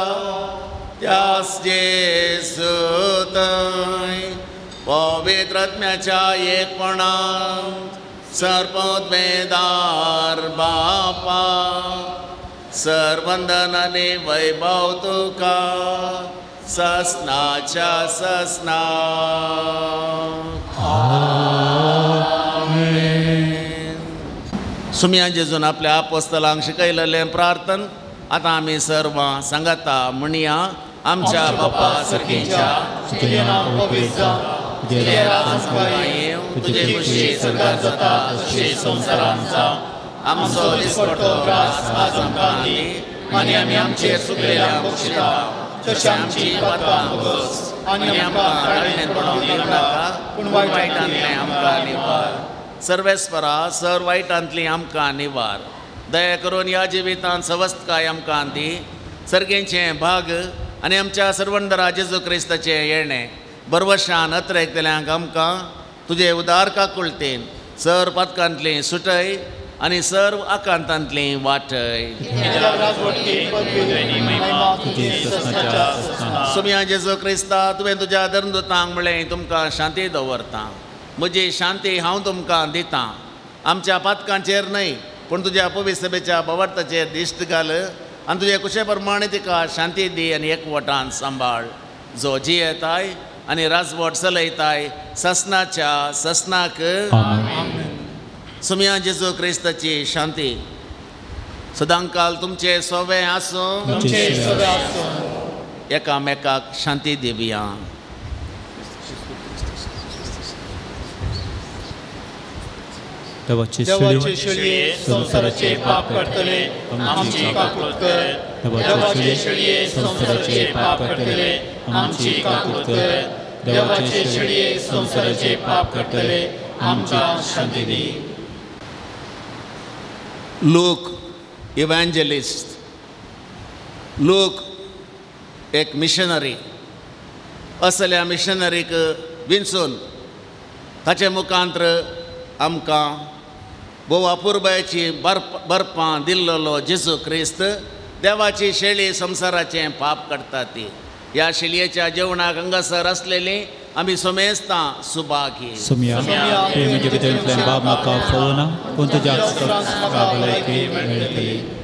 त्याच जेजू थंय पवित्र आत्म्याच्या एकपणांत सर्पोद्वेदार बापा सर्वंदन आनी वैभव तुका ससनाच्या ससना सुमया जेजून आपल्या आपोस्तलांक शिकयलेलें प्रार्थन आतां आमी सर्व सांगाता म्हणया आमच्या बापा सर्गीच्या तुजें नांव पवित्र जावं तुजें राज्य येवं तुजे खुशी स्वर्गांत जाता तशें संवसारांत जावं आमचो दिसपट्टो त्रास आज आमकां दी आनी आमी आमचेर चुकलेल्यांक बक्षिता तशें आमची पातकां बस आनी आमकां राडणेंत पडोवंक दिवं नाका पूण वायटांतलें आमकां निवार सर्वेस्परा सर वायटांतली आमकां निवार दया करून ह्या जिवितांत सवस्थकाय आमकां दी सर्गेचें भाग आनी आमच्या सर्वंडरा जेजू क्रिस्ताचें येणें बरवशान अत्रेकतल्यांक आमकां तुजे उदार काकुळतेन सर पातकांतली सुटय आनी सर्व आकांतांतली वाटय सुमया जेजू क्रिस्ता तुवें तुज्या धर्मदुतांक म्हळें तुमकां शांती दवरता म्हजी शांती हांव तुमकां दितां आमच्या पातकांचेर न्हय पूण तुज्या पवित्र सभेच्या भवार्थाचेर दिश्ट घाल आनी तुजे कुशे प्रमाणे तिका शांती दी आनी एकवटान सांबाळ जो जियेताय आनी राजवट चलयताय ससनाच्या ससनाक सुमया जेजू क्रिस्ताची शांती सदांकाल तुमचे सोवे आसूं एकामेकाक शांती दिवया देवाचे शेळये संसाराचे पाप करतले आमची काकूट कर देवाचे शेळये संसाराचे पाप करतले आमची काकूट कर देवाचे शेळये संसाराचे पाप करतले आमच्या शांती दी लूक इवँजलिस्ट लूक एक मिशनरी असल्या मिशनरीक विंचून ताचे मुखांत्र आमकां बोवा पुरबायची बरपां दिल्लो जेजू क्रिस्त देवाची शेळी संसाराचें पाप करता ती ह्या शेळयेच्या जेवणाक हांगासर आसलेली आमी सोमेस्तां सुभागी सुमया प्रेमाच्या भितरल्यान बाब म्हाका फोवना पूण तुज्या भलायकी मेळटली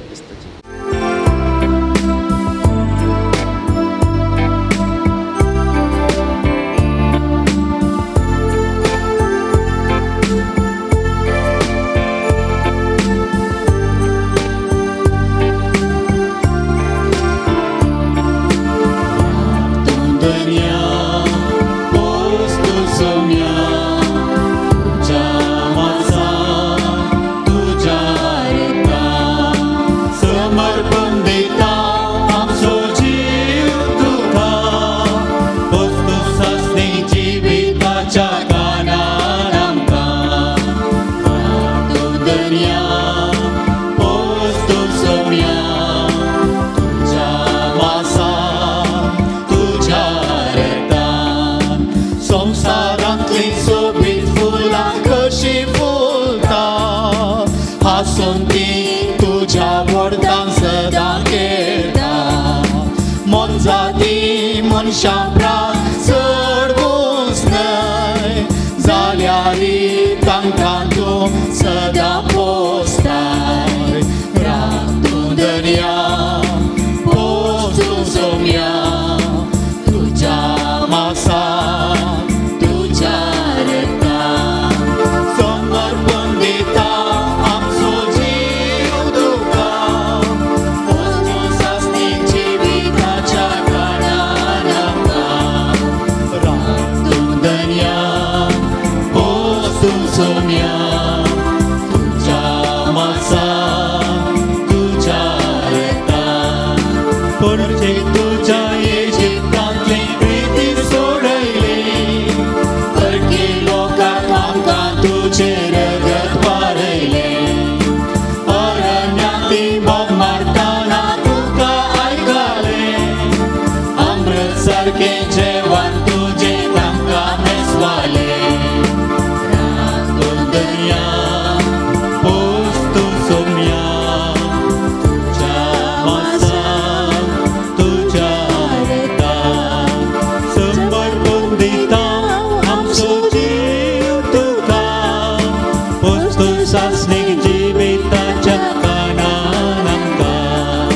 सासणेक जिविताच्या कानान आमकां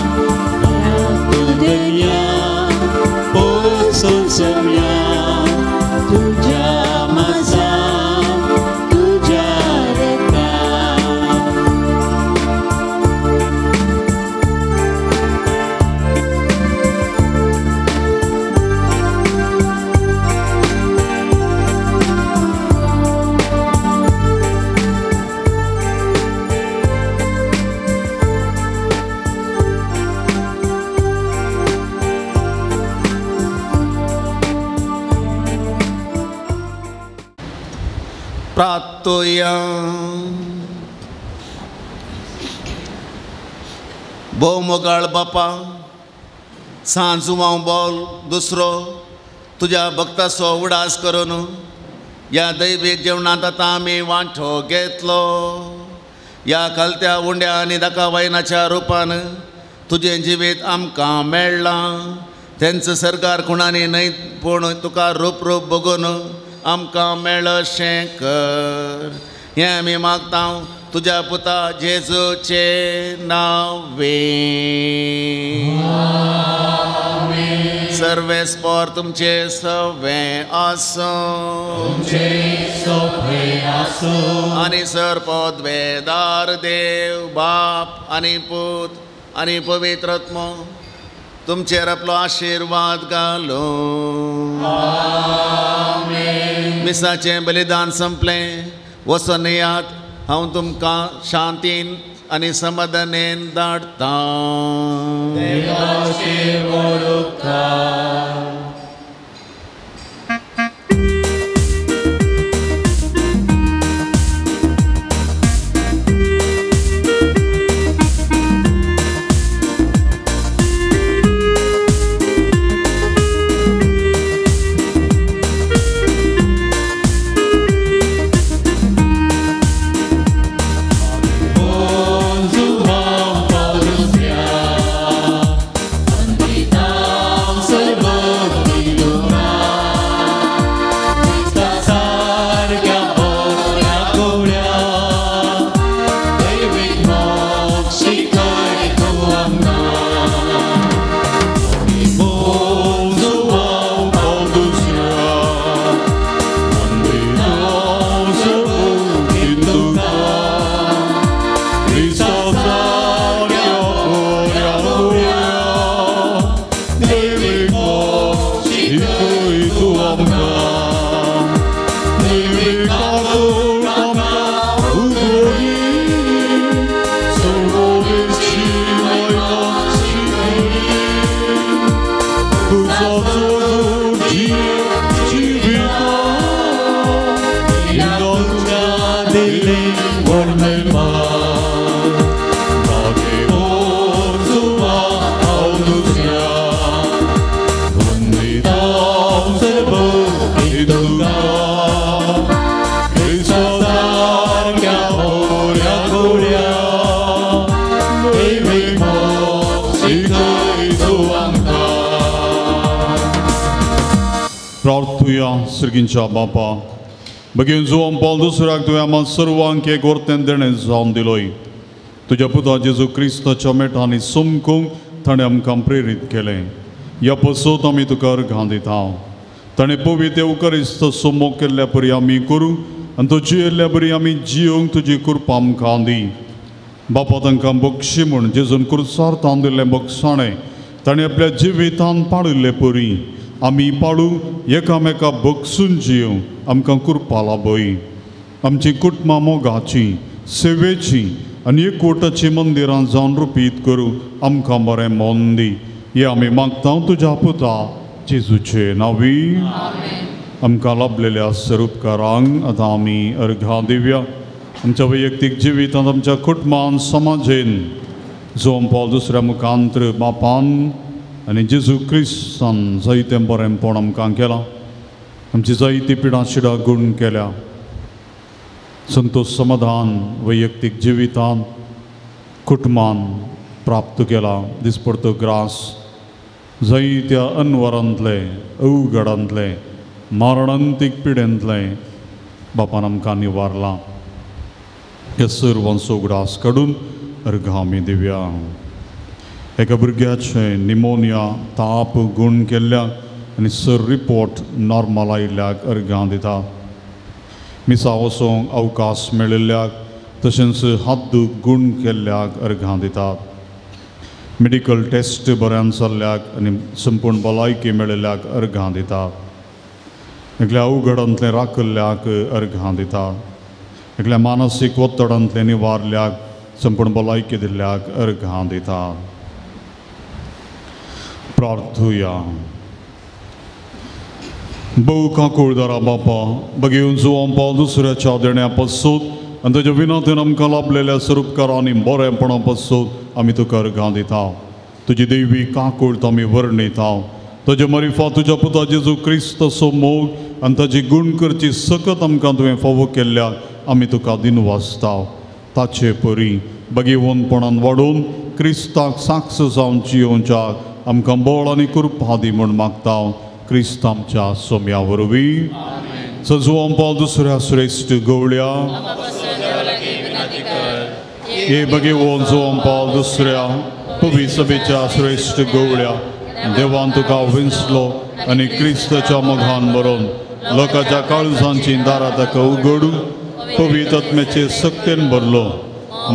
दर्या पोसून सोडया तुझ्या माजान तुझ्या प्रार्थया भोव मोगाळ बापा सांजू हांव बोल दुसरो तुज्या भक्ताचो उडास करून या दैवीक जेवणांत आतां आमी वांटो घेतलो या खालत्या उंड्या आनी दाखा रुपान तुजें जिवीत आमकां मेळ्ळां तेंच सरकार कोणांनी न्हय पूण तुका रूप रूप बघून आमकां मेळशें कर हें आमी मागता तुज्या पुता जेजूचे नांवे सर्वेस्पर तुमचे सवे आसो आनी सरपदवेदार देव बाप आनी पूत आनी पवित्र आत्मो तुमचेर आपलो आशिर्वाद घालो मिसाचें बलिदान संपलें वचून येयात हांव तुमकां शांतीन आनी समाधानेन धाडटा प्रार्थुया सर्गींच्या बापा बेगीन जुवान पॉल दुसऱ्याक तुवें आम्हा सर्वांक एक वर्तें देणें जावन दिलोय तुज्या पुता जेजू क्रिस्ताच्या मेठांनी समकूंक ताणें आमकां प्रेरीत केलें ह्या पसत आमी तुका अर्घां दिता ताणें पवित्र उकरिस्त सोमो केल्ल्या परी आमी करूं आनी तो जियेल्ल्या बरी आमी जियोंक तुजी कृपा आमकां दी बापा तांकां बक्षी म्हूण जेजून क्रुसार तांदिल्लें बक्षाणें ताणें आपल्या जिवितांत पाळिल्ले परी आमी पाळू एकामेका बगसून जियो आमकां कृपा लाभय आमची कुटुंबां मोगाची सेवेची आनी एकवटाची मंदिरां जावन रुपीत करूं आमकां बरें मोन दी हे आमी मागता तुज्या पुता जेजूचे नांवी आमकां लाभलेल्या स्वरूपकारांक आतां आमी अर्घां दिवया आमच्या वैयक्तीक जिवितांत आमच्या कुटुंबान समाजेन जो पॉल दुसऱ्या मुखांतर बापान आनी जेजू क्रिस्तान जायतें बरेंपण आमकां केलां आमची जायती पिडां शिडां गूण केल्या संतोष समाधान वैयक्तीक जिवितांत कुटुंबान प्राप्त केला दिसपडतो ग्रास जायत्या अनवरांतले अवघडांतले मारणांतीक पिडेंतले बापान आमकां निवारलां ह्या सर्वांचो उगडास काडून अर्घ आमी दिवया. एका भुरग्याचें निमोनिया ताप गूण केल्ल्याक आनी सर रिपोर्ट नॉर्मल आयिल्ल्याक अर्घां दिता. मिसा वचोंक अवकाश मेळिल्ल्याक तशेंच हात गूण केल्ल्याक अर्घां दितात. मेडिकल टेस्ट बऱ्यान चल्ल्याक आनी संपूर्ण भलायकी मेळिल्ल्याक अर्घां दितात. एकल्या अवघडांतलें राखल्ल्याक अर्घां दितात. एकल्या मानसीक वत्तडांतलें निवारल्याक संपूर्ण भलायकी दिल्ल्याक अर्घां दितात. प्रार्थुया. बहु काकूळदारा बापा बगेवन जुवां पावल दुसऱ्याच्या देण्या पासून आनी ताच्या विनंतीन आमकां लाभलेल्या स्वरूपकारांनी बरेपणा पासून आमी तुका अर्घां दिता. तुजी देवी काकूळट आमी वर्णयता. तुजे मरिफा तुज्या पुता जेजू क्रिस्ताचो मोग आनी ताची गूण करची सकत आमकां तुवें फावो केल्ल्याक आमी तुका दिनवासता. ताचे परी बगेवनपणान वाडून क्रिस्ताक साक्ष जावन जियोवच्याक आमकां बळ आनी कृपा दी म्हूण मागता. क्रिस्त आमच्या सोम्या वरवीं. सजवान पावल दुसऱ्या श्रेश्ठ गवळ्या हे बगेवोन जोवन पावल दुसऱ्या पुवी सभेच्या श्रेश्ठ गवळ्या देवान तुका विंसलो आनी क्रिस्ताच्या मोगान बरोवन लोकांच्या काळजांची दारां ताका उगडून पवित्र आत्म्याचे सक्तेन भरलो.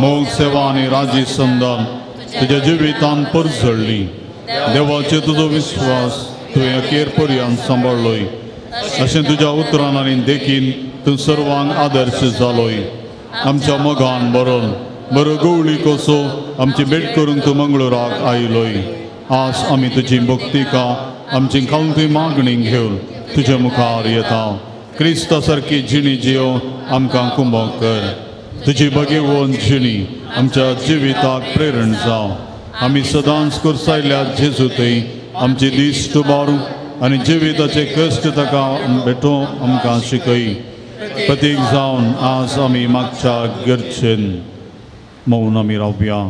मोग सेवा आनी राजी संदान तुज्या जिवितान परजळ्ळी. देवाचे तुजो विश्वास तुवें अखेर पर्यंत सांबाळलोय. अशें तुज्या उतरान आनी देखीन तूं सर्वांक आदर्श जालोय. आमच्या मोगान बरोवन बरो गवळी कसो आमची भेट करूंक तूं मंगळुराक आयलोय. आज आमी तुजी भक्तिका आमची खावती मागणी घेवन तुज्या मुखार येता. क्रिस्ता सारकी जिणी जियो आमकां कुंभ कर. तुजी बगेवून जिणी आमच्या जिविताक प्रेरण जावं. आमी सदांच कुर्सायल्या जेजू थंय आमची दिश्ट बारू आनी जिविताचे कश्ट ताका भेटो आमकां शिकय. प्रतीक जावन आज आमी मागच्या गरजेन मौन आमी रावया.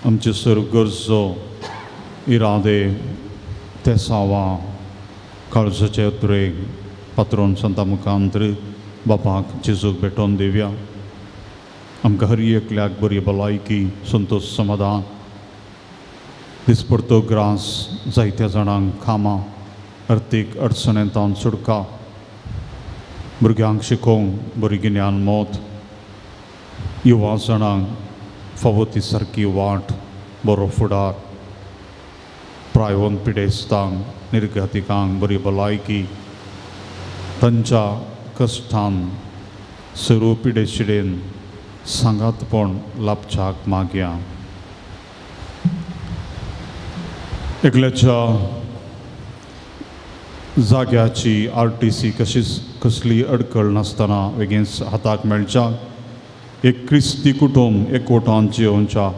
आमचे सर्व गरजो इरादे तेसावा काळजाचे उतरेक पात्रोन संता मुखांतर बापाक जेजूक भेटोवन दिवया. आमकां हर एकल्याक बरी भलायकी संतोश समाधान दिसपडतो ग्रास जायत्या जाणांक कामां अर्थीक अडचणेंतान सुटका. भुरग्यांक शिकोवंक बरी गिन्यान मोत. युवा जाणांक फावो ती सारकी वाट बरो फुडार. प्रायवंत पिडेस्तांक निर्गतिकांक बरी भलायकी. तांच्या कश्टान सर्व पिडेशिडेन सांगातपण लाभच्याक मागया. एकल्याच्या जाग्याची RTC कसली अडखळ नासतना बेगीन हाताक मेळच्या. एक क्रिस्ती कुटुंब एकवटान जेवच्या.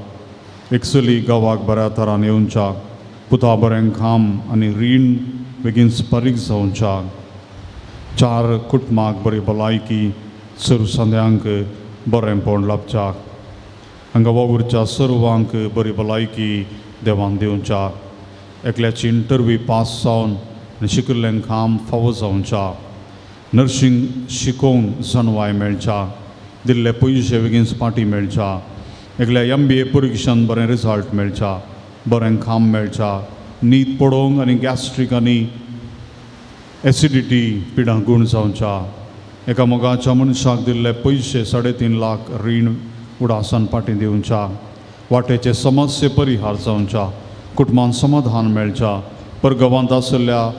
एकसली गांवाक बऱ्या तरान येवच्या. पुता बरें काम आनी रीण बेगीन बारीक जावच्या. 4 कुटुंबाक बरी भलायकी सर्व संद्यांक बरेंपण लाभच्या. हांगा वावुरच्या सर्वांक बरी भलायकी देवान दिवच्या. एकल्याची इंटरव्यू पास जावन आनी शिकिल्लें काम फावो जावच्या. नर्सींग शिकोवंक जणवाय मेळच्या. दिल्ले पयशे बेगीन पाटी मेळच्या. एकल्या MBA परीक्षांत बरें रिजल्ट मेळच्या. बरें काम मेळच्या. न्हीद पडोवंक आनी गॅस्ट्रीक आनी एसिडिटी पिडां गूण जावच्या. एका मोगाच्या मनशाक दिल्ले पयशे 3.5 लाख रीण उडासान पाटी दिवच्या. वाटेचे समस्ये परिहार जावच्या. कुटुंबान समाधान मेळच्या. परगांवांत आसल्या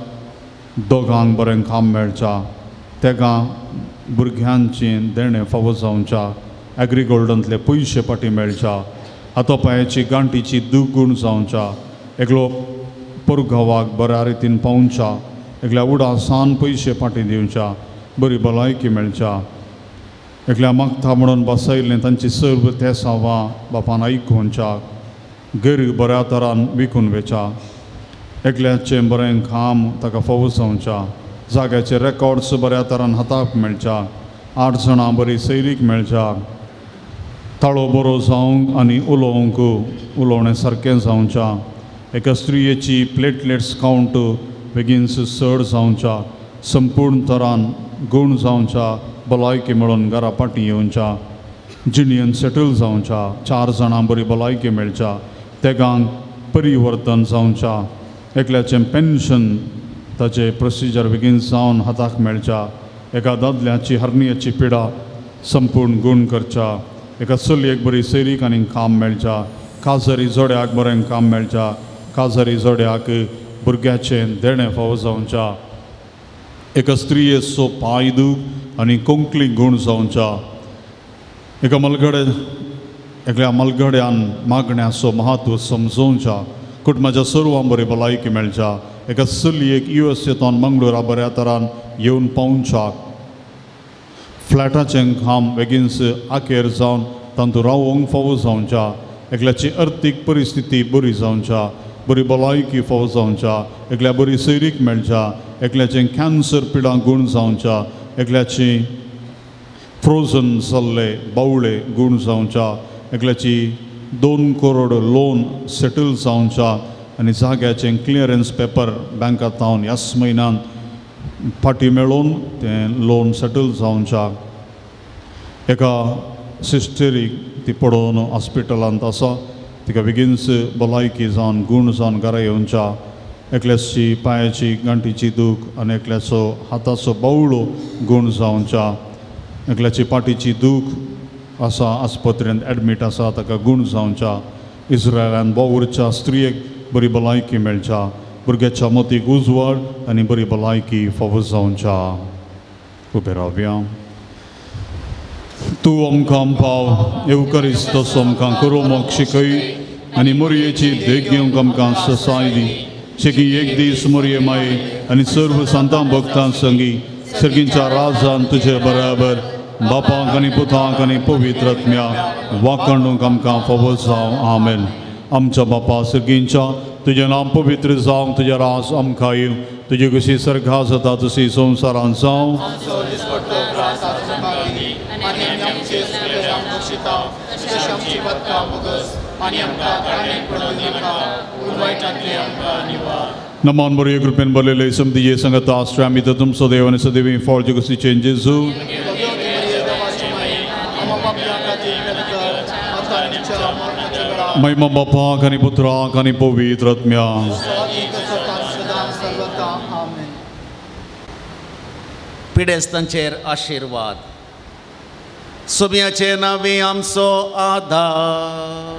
दोगांक बरें काम मेळच्या. तेका भुरग्यांची देणे फावो जावच्या. एग्रीगोल्डांतले पयशे पाटी मेळच्या. हातोपांयाची गांठीची दुगूण जावच्या. एकलो परगांवाक बऱ्या रितीन पावच्या. एकल्या उडासान पयशे पाटी दिवच्या. बरी भलायकी मेळच्या. एकल्या मागता म्हणून बसयल्लें तांची सर्व तेसावां बापान आयकुच्या. घर बऱ्या तरान विकून वेच्या. एकल्याचें बरें काम ताका फावो जावच्या. जाग्याचे रेकॉर्ड्स बऱ्या तरान हाताक मेळच्या. 8 जाणां बरी सैरीक मेळच्या. ताळो बरो जावंक आनी उलोवणें सारकें जावच्या. एका स्त्रियेची प्लेटलेट्स कावंट बेगीन चड जावच्या. संपूर्ण तरान गूण जावच्या. भलायकी मेळून घरा पाटी येवच्या. जिणेन सेटल जावच्या 4 जाणां बरी भलायकी मेळच्या तेगांक परिवर्तन जावच्या एकल्याचें पेन्शन ताचे प्रोसिजर बेगीन जावन हाताक मेळच्या एका दादल्याची हर्नियाची पिडा संपूर्ण गूण करच्या एका चलयेक बरी सैरीक आनी काम मेळच्या काजरी जोड्याक बरें काम मेळच्या काजरी जोड्याक भुरग्याचें देणें फावो जावच्या एका स्त्रियेचो पांय दूख आनी कोंकणी गूण जावच्या एकल्या मलगड्यान मागण्याचो महत्व समजोवच्या कुटुंबाच्या सर्वांक बरी भलायकी मेळच्या एका चलयेक USA मंगळुरा बऱ्या तरान येवन पावच्या फ्लॅटाचें काम बेगीनच आखेर जावन तातूंत रावोंक फावो जावच्या एकल्याची अर्थीक परिस्थिती बरी जावच्या बरी भलायकी फावो जावच्या एकल्या बरी सैरीक मेळच्या एकल्याचें कॅन्सर पिडा गूण जावच्या एकल्याची फ्रोजन जाल्ले बावळे गूण जावच्या एकल्याची 2 करोड लोन सेटल जावच्या आनी जाग्याचें क्लियरन्स पेपर बँकांत जावन ह्याच म्हयन्यान फाटी मेळोवन तें लोन सेटल जावच्या एका सिस्टरीक ती पडोवन हॉस्पिटलांत आसा तिका बेगीनच भलायकी जावन गूण जावन घरा येवच्या एकल्याची पांयाची गांठीची दूख आनी एकल्याचो हाताचो बावळो गूण जावच्या एकल्याची पाटीची दूख आसा आस्पत्रेंत एडमीट आसा ताका गूण जावच्या इस्रायलान वावुरच्या स्त्रियेक बरी भलायकी मेळच्या भुरग्याच्या मतीक उजवाड आनी बरी भलायकी फावो जावच्या उबे रावया तूं आमकां पाव एवकारिस्त तसो आमकां करोवंक शिकय आनी मोरयेची देख घेवंक आमकां ससाय दी शेकी एक दीस मोरये माये आनी सर्व संतां भक्तां संगी सर्गींच्या राजान तुजे बराबर बापाक आनी पुताक आनी पवित्र आत्म्या वाकणूक आमकां फावो जावं आमेन आमच्या बापा सर्गींच्या तुजें नांव पवित्र जावं तुजें राज आमकां येवं तुजी कशी सर्गा जाता तशी संवसारांत जावं नमान बरे कृपेन बरलेले समतीजे संगत आश्रय आमी तर तुमचो देव आनी सदैवी फळचे कशी चेंजीस महिमा बापाक आनी पुत्राक आनी पवित्र आत्म्या पिडेस्तांचेर आशिर्वाद सोम्याचे नावे आमचो आधार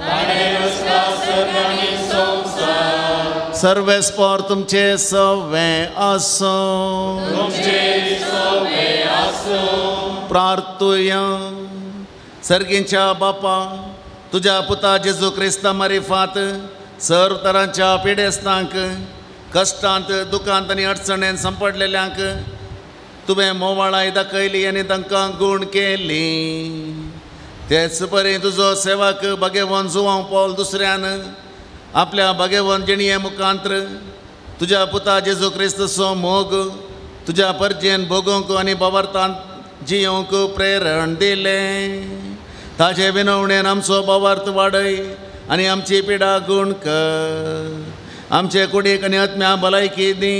सर्वेस्पर तुमचे सवे आसो प्रार्थुया सर्गींच्या बापा तुझ्या पुता जेजू क्रिस्ता मारिफात सर्व तरांच्या पिडेस्तांक कश्टांत दुखांत आनी अडचणेंत सांपडलेल्यांक तुवें मोवाळाय दाखयली आनी तांकां गूण केली तेच बरें तुजो सेवक भगेवन जुवांव पौल दुसऱ्यान आपल्या भगेवन जिणये मुखांत्र तुज्या पुता जेजू क्रिस्तचो मोग तुज्या परजेन भोगूंक आनी बावार्थांत जियोंक प्रेरण दिलें ताचे विनवणेन आमचो बावार्थ वाडय आनी आमची पिडा गूण कर आमचे कुडीक आनी आत्म्या भलायकी दी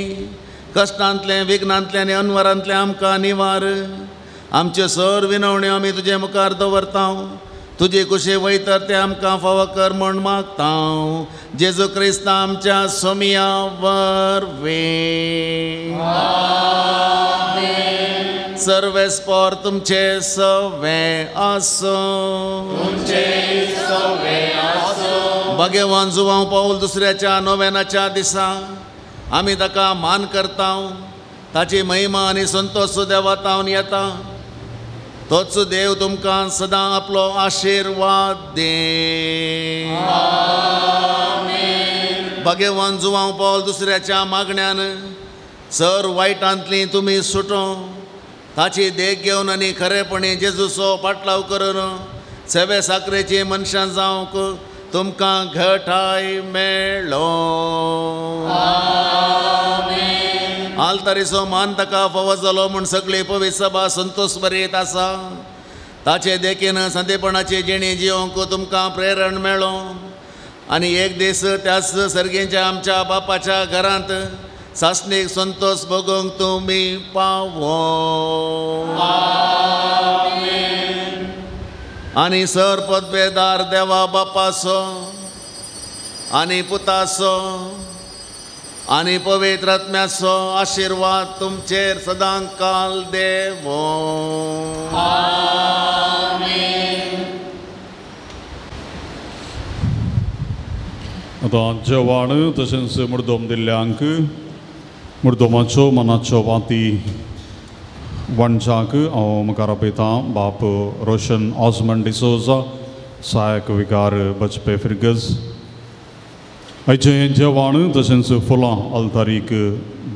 कश्टांतले विघ्नांतले आनी अनवरांतले आमकां निवार आमचे सर विनवण्यो आमी तुजे मुखार दवरता तुजी कुशी वयतर ते आमकां फावो कर म्हूण मागता जेजू क्रिस्त आमच्या सोमिया वरवीं सर्वेस्पर तुमचे सवे आसो भगवान जुवांव पाऊल दुसऱ्याच्या नोवेनाच्या दिसा आमी ताका मान करता ताची महिमा आनी संतोष देवातावन येता तोच देव तुमकां सदां आपलो आशिर्वाद दे भगवान जुवांव पाऊल दुसऱ्याच्या मागण्यान सर वायटांतली तुमी सुटो ताची देख घेवन आनी खरेपणी जेजूचो पाटलाव करून सेवे साकरेची मनशां जावंक तुमकां घटाय मेळ्ळो आलतारीचो मान ताका फावो जालो म्हूण सगळी पवित्र सभा संतोष बरयत आसा ताचे देखीन संदेपणाची जिणी जियोंक तुमकां प्रेरण मेळ्ळो आनी एक दीस त्याच सर्गेच्या आमच्या बापाच्या घरांत सासणीक संतोष भोगूंक तुमी पावो आनी सरपदवेदार देवा बापाचो आनी पुताचो आनी पवित्र आत्म्याचो आशिर्वाद तुमचेर सदां काल देवो. आतां जेवण तशेंच मुर्दोम दिल्ल्यांक मुर्दोमाच्यो मनाच्यो वाती वणजाक हांव मुखार आपयतां. बाप रोशन ऑस्मंड डिसोजा, सहायक विकार बचपे फिर्गज. आयचें जेवण तशेंच फुलां अल्तारीक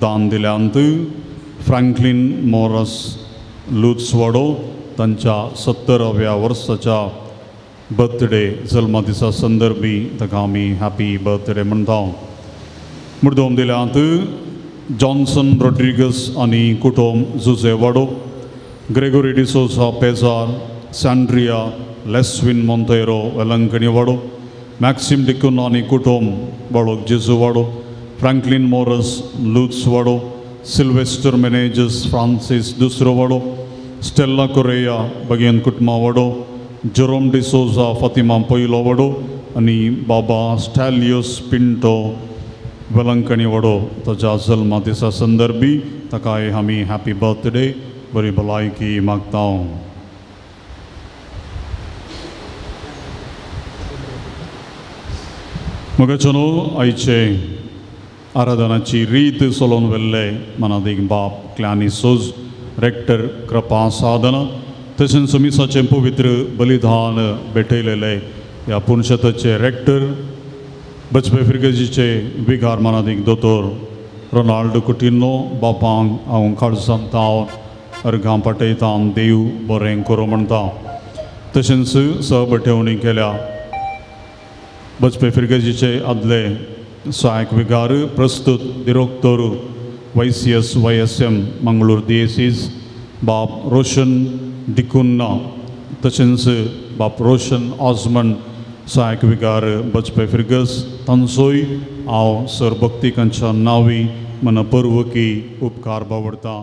दान दिल्यांत फ्रँकलिन मोरस लुत्सवाडो तांच्या 70व्या वर्साच्या बर्थडे जल्मा दिसा संदर्भी ताका आमी हॅपी बर्थडे म्हणटा. मुर्दोम दिल्यांत जॉन्सन रॉड्रिगस आनी कुटुंब जुजेवाडो, ग्रेगोरी डिसोसा पेजार, सॅन्ड्रिया लेस्विन मोंतेरो वेलंकणीवाडो, मॅक्सिम डिकुन आनी कुटुंब बाळोक जेजुवाडो, फ्रँकलिन मोरस लुत्सवाडो, सिल्वेस्टर मेनेजस फ्रांसीस दुसरोवाडो, स्टेल्ला कोरेया भगियन कुटुंबावाडो, जेरोम डिसोजा फातिमा पयलो वाडो आनी बाबा स्टॅलियोस पिंटो वेलंकणी वाडो ताच्या जल्मा दिसा संदर्भी ताकाय आमी हॅपी बर्थडे बरी भलायकी मागता. मगाच्यानो आयचे आराधनाची रीत चलोवन व्हेल्ले मनादीक बाप क्लॅनिसोज रेक्टर कृपा साधना तशेंच मिसाचें पवित्र बलिदान भेटयलेले ह्या पुणशताचे रेक्टर बचपे फिर्गजीचे विगार मनादीक दोतोर रोनाल्ड कुटिनो बापांक हांव काळजांतां अर्गां पाठयतां. देव बरें करूं म्हणटा. तशेंच सहभटेवणी केल्या बचपे फिर्गजीचे आदले सहायक विगार प्रस्तुत दिरोक्तोर YCS YSM मंगळूर दिएसीस बाप रोशन डिकुन्ना तशेंच बाप रोशन ऑस्मंड सहायक विगार बचपे फिर्गस तांचोय हांव सरभक्तिकांच्या नांवी मनपर्वकी उपकार बावडटां.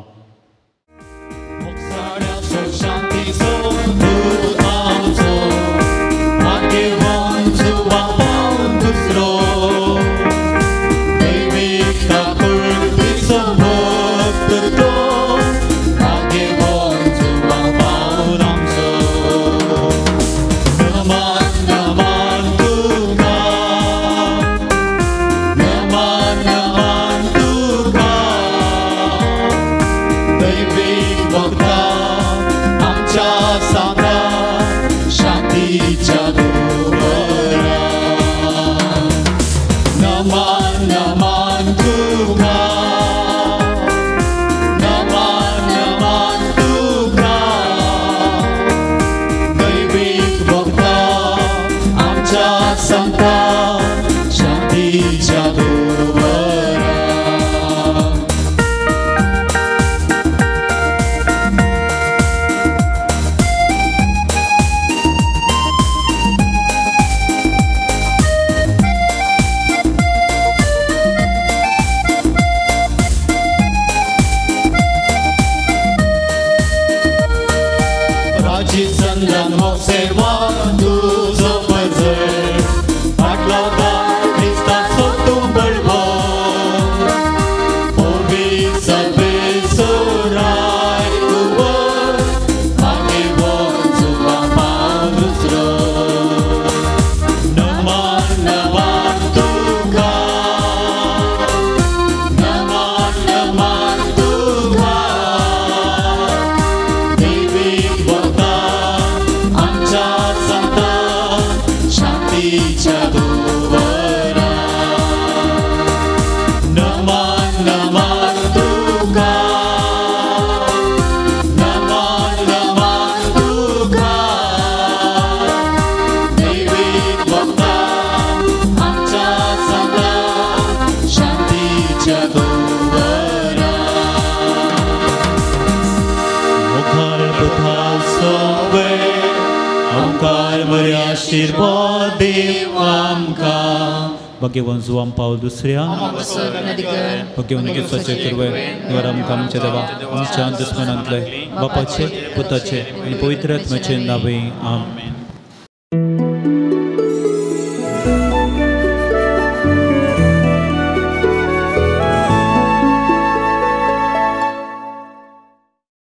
आशीर्वाद देव आमकां भाग्यवान जुआम पावल दुसऱ्या भाग्यवान गिफ्टाचे करवे देवार आमकां आमच्या देवा आमच्या दुस्मनांतले बापाचे पुताचे आनी पवित्र आत्म्याचे नांवे आमेन.